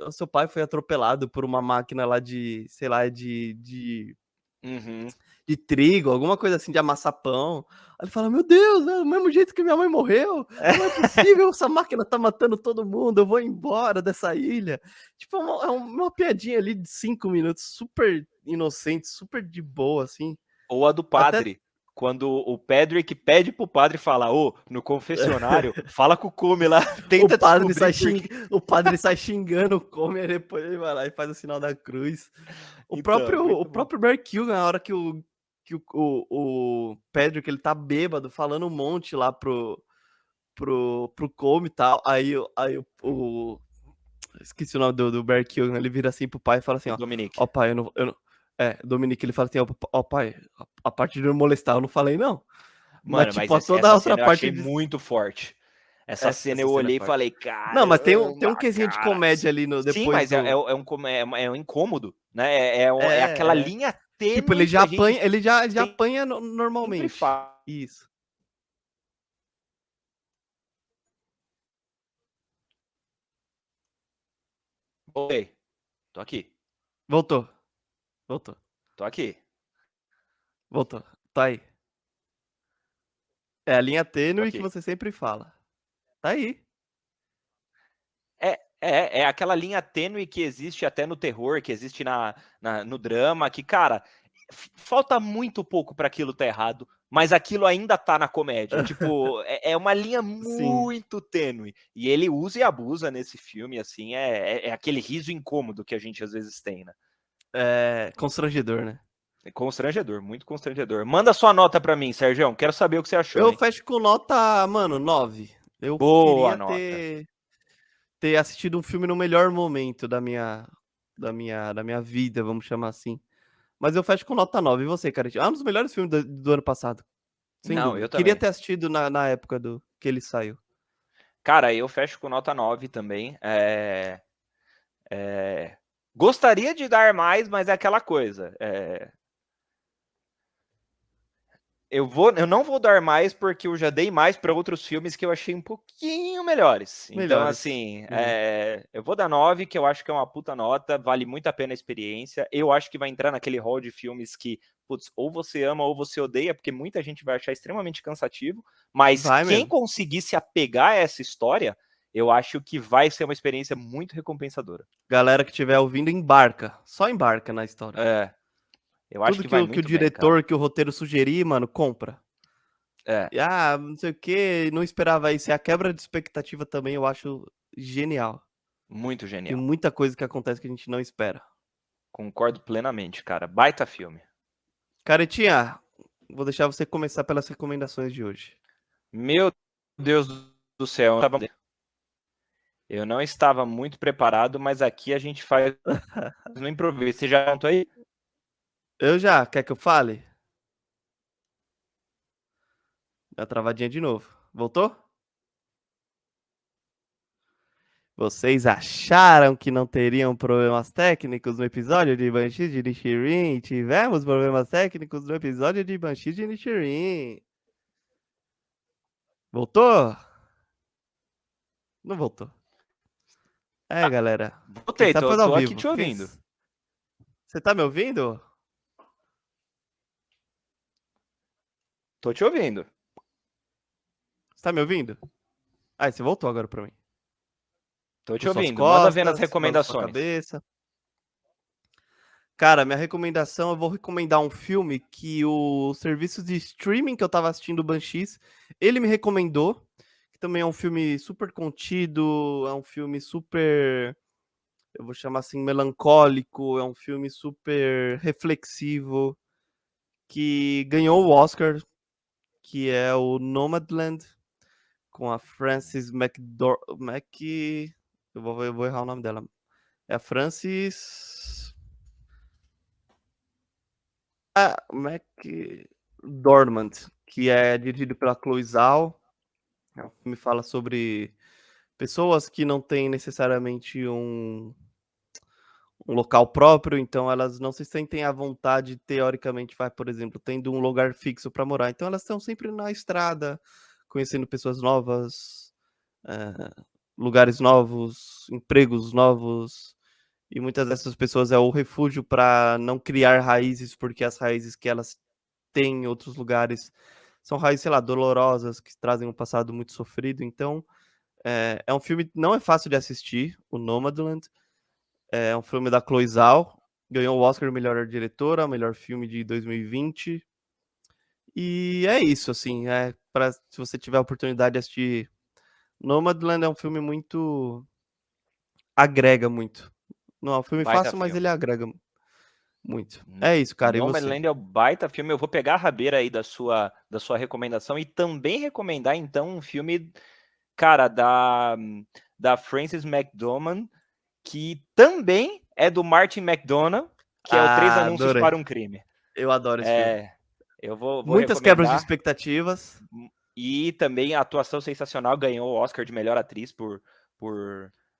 [SPEAKER 2] o seu pai foi atropelado por uma máquina lá de, sei lá, de trigo, alguma coisa assim, de amassar pão. Aí ele fala, meu Deus, é do mesmo jeito que minha mãe morreu, não é possível, essa máquina tá matando todo mundo, eu vou embora dessa ilha. Tipo, é uma piadinha ali de 5 minutos, super inocente, super de boa, assim.
[SPEAKER 1] Ou a do padre. Até... Quando o Pedrick pede pro padre falar, no confessionário, fala com o Come lá, tenta
[SPEAKER 2] o padre sai xingando o Come, e depois ele vai lá e faz o sinal da cruz. O próprio Barry Keoghan, na hora que o Pedrick, ele tá bêbado, falando um monte lá pro Come e tal, aí esqueci o nome do Barry Keoghan, ele vira assim pro pai e fala assim,
[SPEAKER 1] Dominique.
[SPEAKER 2] Ó pai, eu não Dominique, ele fala assim, ó pai, a parte de não molestar eu não falei não.
[SPEAKER 1] Mano, mas tipo, toda a outra parte eu achei muito forte. Essa cena eu olhei e falei, cara.
[SPEAKER 2] Não, mas tem um quesinho de comédia ali no depois.
[SPEAKER 1] Sim, mas é um incômodo, né? É aquela linha tênue.
[SPEAKER 2] Tipo, ele já apanha normalmente. Isso.
[SPEAKER 1] Oi, tô aqui.
[SPEAKER 2] Voltou.
[SPEAKER 1] Tô aqui.
[SPEAKER 2] Voltou. Tá aí. É a linha tênue que você sempre fala. Tá aí.
[SPEAKER 1] É aquela linha tênue que existe até no terror, que existe no drama, que, cara, falta muito pouco para aquilo tá errado, mas aquilo ainda tá na comédia. Tipo, é uma linha muito tênue. E ele usa e abusa nesse filme, assim, é aquele riso incômodo que a gente às vezes tem, né?
[SPEAKER 2] É constrangedor, né?
[SPEAKER 1] É constrangedor, muito constrangedor. Manda sua nota pra mim, Sérgio. Quero saber o que você achou.
[SPEAKER 2] Eu fecho com nota, mano, 9. Eu
[SPEAKER 1] Boa
[SPEAKER 2] queria
[SPEAKER 1] nota.
[SPEAKER 2] ter assistido um filme no melhor momento da minha vida, vamos chamar assim. Mas eu fecho com nota 9. E você, cara? Um dos melhores filmes do ano passado, sem
[SPEAKER 1] Não,
[SPEAKER 2] dúvida.
[SPEAKER 1] eu
[SPEAKER 2] Queria
[SPEAKER 1] também.
[SPEAKER 2] ter assistido na época que ele saiu.
[SPEAKER 1] Cara, eu fecho com nota 9 também. Gostaria de dar mais, mas é aquela coisa. Eu não vou dar mais porque eu já dei mais para outros filmes que eu achei um pouquinho melhores. Então,
[SPEAKER 2] Melhores.
[SPEAKER 1] assim,
[SPEAKER 2] Uhum.
[SPEAKER 1] eu vou dar 9, que eu acho que é uma puta nota, vale muito a pena a experiência. Eu acho que vai entrar naquele hall de filmes que, putz, ou você ama ou você odeia, porque muita gente vai achar extremamente cansativo, mas
[SPEAKER 2] Vai
[SPEAKER 1] quem
[SPEAKER 2] mesmo.
[SPEAKER 1] conseguir se apegar a essa história, eu acho que vai ser uma experiência muito recompensadora.
[SPEAKER 2] Galera que estiver ouvindo, embarca. Só embarca na história.
[SPEAKER 1] É, eu acho
[SPEAKER 2] Tudo
[SPEAKER 1] que
[SPEAKER 2] que
[SPEAKER 1] vai
[SPEAKER 2] o
[SPEAKER 1] muito bem,
[SPEAKER 2] diretor,
[SPEAKER 1] cara.
[SPEAKER 2] que o roteiro sugerir, mano, compra.
[SPEAKER 1] É,
[SPEAKER 2] E, não sei o que, não esperava isso. E a quebra de expectativa também eu acho genial.
[SPEAKER 1] muito
[SPEAKER 2] Tem
[SPEAKER 1] genial.
[SPEAKER 2] muita coisa que acontece que a gente não espera.
[SPEAKER 1] Concordo plenamente, cara. Baita filme.
[SPEAKER 2] Caretinha, vou deixar você começar pelas recomendações de hoje.
[SPEAKER 1] Meu Deus do céu, eu não estava muito preparado, mas aqui a gente faz no improviso. Você já contou aí?
[SPEAKER 2] Eu já, quer que eu fale? Dá travadinha de novo. Voltou? Vocês acharam que não teriam problemas técnicos no episódio de Banshee de Nichirin? Tivemos problemas técnicos no episódio de Banshee de Nichirin. Voltou? Não voltou. Galera. Quem
[SPEAKER 1] Voltei,
[SPEAKER 2] sabe faz ao
[SPEAKER 1] tô aqui
[SPEAKER 2] vivo.
[SPEAKER 1] te ouvindo.
[SPEAKER 2] Você tá me ouvindo?
[SPEAKER 1] Tô te ouvindo.
[SPEAKER 2] Você tá me ouvindo? Você voltou agora pra mim.
[SPEAKER 1] Tô te
[SPEAKER 2] Por suas
[SPEAKER 1] ouvindo. Manda ver nas
[SPEAKER 2] costas, balança sua
[SPEAKER 1] recomendações.
[SPEAKER 2] cabeça. Cara, minha recomendação, eu vou recomendar um filme que o serviço de streaming que eu tava assistindo, Banshees, ele me recomendou, que também é um filme super contido, é um filme super, eu vou chamar assim, melancólico, é um filme super reflexivo, que ganhou o Oscar, que é o Nomadland, com a Frances eu vou errar o nome dela. É a Frances McDormand, que é dirigido pela Chloe Zhao. É um filme que fala sobre pessoas que não têm necessariamente um local próprio, então elas não se sentem à vontade, teoricamente, por exemplo, tendo um lugar fixo para morar. Então elas estão sempre na estrada, conhecendo pessoas novas, lugares novos, empregos novos. E muitas dessas pessoas é o refúgio para não criar raízes, porque as raízes que elas têm em outros lugares são raízes, sei lá, dolorosas, que trazem um passado muito sofrido. Então, é um filme que não é fácil de assistir, o Nomadland. É um filme da Chloe Zhao, ganhou o Oscar de melhor diretora, melhor filme de 2020. E é isso, assim, se você tiver a oportunidade de assistir Nomadland, é um filme muito agrega muito. Não é um filme
[SPEAKER 1] Baita
[SPEAKER 2] fácil, mas ele
[SPEAKER 1] filme.
[SPEAKER 2] agrega muito. É isso, cara, e você?
[SPEAKER 1] Nomadland é o baita filme. Eu vou pegar a rabeira aí da sua recomendação e também recomendar, então, um filme, cara, da Frances McDormand, que também é do Martin McDonagh, que é o Três Anúncios
[SPEAKER 2] Adorei.
[SPEAKER 1] para um Crime.
[SPEAKER 2] Eu adoro esse filme.
[SPEAKER 1] Eu vou
[SPEAKER 2] Muitas quebras de
[SPEAKER 1] recomendar.
[SPEAKER 2] expectativas.
[SPEAKER 1] E também a atuação sensacional, ganhou o Oscar de melhor atriz por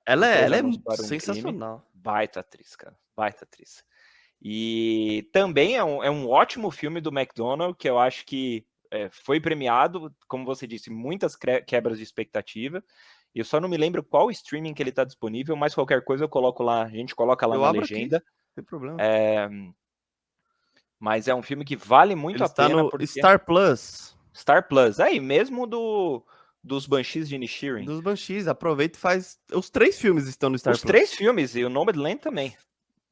[SPEAKER 2] Ela é,
[SPEAKER 1] Três
[SPEAKER 2] ela é
[SPEAKER 1] Anúncios para um Crime.
[SPEAKER 2] sensacional.
[SPEAKER 1] Baita atriz, cara. Baita atriz. E também é um ótimo filme do McDonald, que eu acho que foi premiado, como você disse, muitas quebras de expectativa. Eu só não me lembro qual streaming que ele está disponível, mas qualquer coisa eu coloco lá, a gente coloca lá
[SPEAKER 2] Eu
[SPEAKER 1] na
[SPEAKER 2] abro aqui,
[SPEAKER 1] legenda.
[SPEAKER 2] não tem problema.
[SPEAKER 1] Mas é um filme que vale muito
[SPEAKER 2] Ele
[SPEAKER 1] a
[SPEAKER 2] está
[SPEAKER 1] pena,
[SPEAKER 2] no
[SPEAKER 1] porque
[SPEAKER 2] Star Plus
[SPEAKER 1] Star Plus, aí mesmo dos Banshees de Inisherin.
[SPEAKER 2] dos Banshees. Aproveita e faz. Os 3 filmes estão no Star
[SPEAKER 1] Os 3
[SPEAKER 2] Plus.
[SPEAKER 1] filmes e o Nomadland também.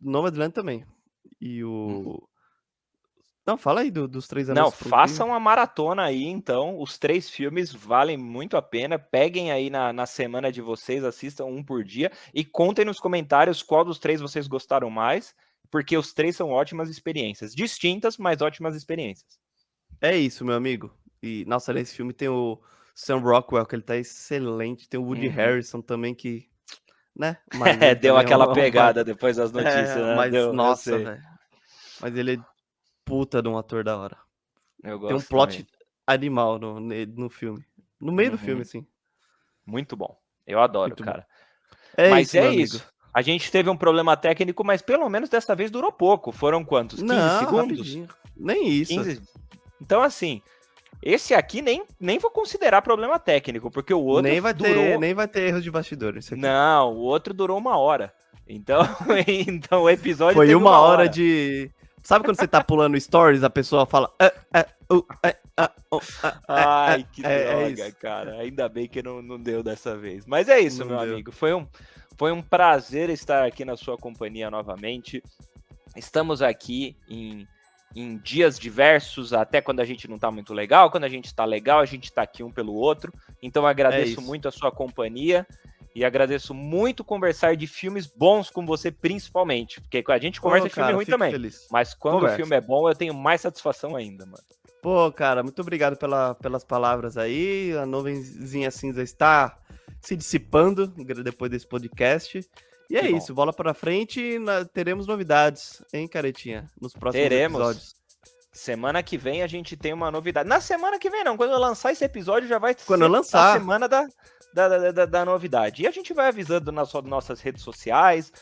[SPEAKER 2] Nomadland também. E o. Não, fala aí dos 3
[SPEAKER 1] Não,
[SPEAKER 2] anúncios para um crime.
[SPEAKER 1] façam a maratona aí, então. Os 3 filmes valem muito a pena. Peguem aí na semana de vocês, assistam um por dia e contem nos comentários qual dos 3 vocês gostaram mais, porque os 3 são ótimas experiências. Distintas, mas ótimas experiências.
[SPEAKER 2] É isso, meu amigo. E, nossa, nesse filme tem o Sam Rockwell, que ele tá excelente. Tem o Woody Harrison também, que, né? Mas
[SPEAKER 1] deu aquela pegada depois das notícias, né?
[SPEAKER 2] Mas,
[SPEAKER 1] Deu,
[SPEAKER 2] nossa, velho. Mas ele é puta de um ator da hora.
[SPEAKER 1] Eu gosto.
[SPEAKER 2] Tem um plot animal no filme. No meio do filme, assim.
[SPEAKER 1] Muito bom. Eu adoro, muito cara.
[SPEAKER 2] Mas é isso.
[SPEAKER 1] A gente teve um problema técnico, mas pelo menos dessa vez durou pouco. Foram quantos? 15 segundos?
[SPEAKER 2] Rapidinho. Nem isso.
[SPEAKER 1] 15... Então, assim, esse aqui nem vou considerar problema técnico, porque o outro
[SPEAKER 2] nem vai ter erros de bastidores.
[SPEAKER 1] Não, o outro durou 1 hora. Então o episódio
[SPEAKER 2] foi teve 1 hora de... Sabe quando você tá pulando stories, a pessoa fala...
[SPEAKER 1] Ai, que droga, cara. Ainda bem que não deu dessa vez. Mas é isso, meu amigo. Foi um prazer estar aqui na sua companhia novamente. Estamos aqui em dias diversos, até quando a gente não tá muito legal. Quando a gente tá legal, a gente tá aqui um pelo outro. Então eu agradeço muito a sua companhia. E agradeço muito conversar de filmes bons com você, principalmente. Porque a gente conversa de filme ruim também. Feliz. Mas quando o filme é bom, eu tenho mais satisfação ainda, mano.
[SPEAKER 2] Pô, cara, muito obrigado pelas palavras aí. A nuvenzinha cinza está se dissipando depois desse podcast. E é isso, bola pra frente. Teremos novidades, hein, Caretinha? Nos próximos episódios.
[SPEAKER 1] Semana que vem a gente tem uma novidade. Na semana que vem, não. Quando eu lançar esse episódio, já vai ser
[SPEAKER 2] a
[SPEAKER 1] semana da novidade. E a gente vai avisando nas nossas redes sociais,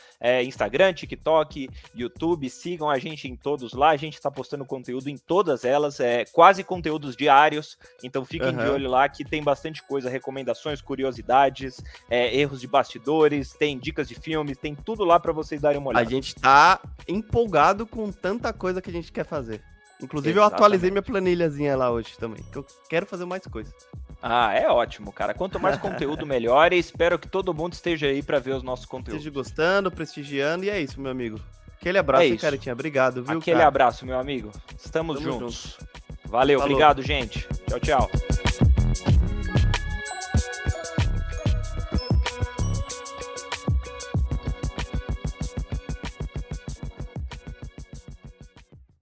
[SPEAKER 1] Instagram, TikTok, YouTube. Sigam a gente em todos lá. A gente está postando conteúdo em todas elas, quase conteúdos diários. Então fiquem de olho lá que tem bastante coisa, recomendações, curiosidades, erros de bastidores, tem dicas de filmes, tem tudo lá para vocês darem uma olhada.
[SPEAKER 2] A gente tá empolgado com tanta coisa que a gente quer fazer. Inclusive, eu atualizei minha planilhazinha lá hoje também, que eu quero fazer mais coisas.
[SPEAKER 1] Ah, é ótimo, cara. Quanto mais conteúdo, melhor. E espero que todo mundo esteja aí pra ver os nossos conteúdos.
[SPEAKER 2] Esteja gostando, prestigiando. E é isso, meu amigo. Aquele abraço, hein, Caretinha. Obrigado, viu,
[SPEAKER 1] Aquele abraço, meu amigo. Estamos juntos. Valeu, obrigado, gente. Tchau, tchau.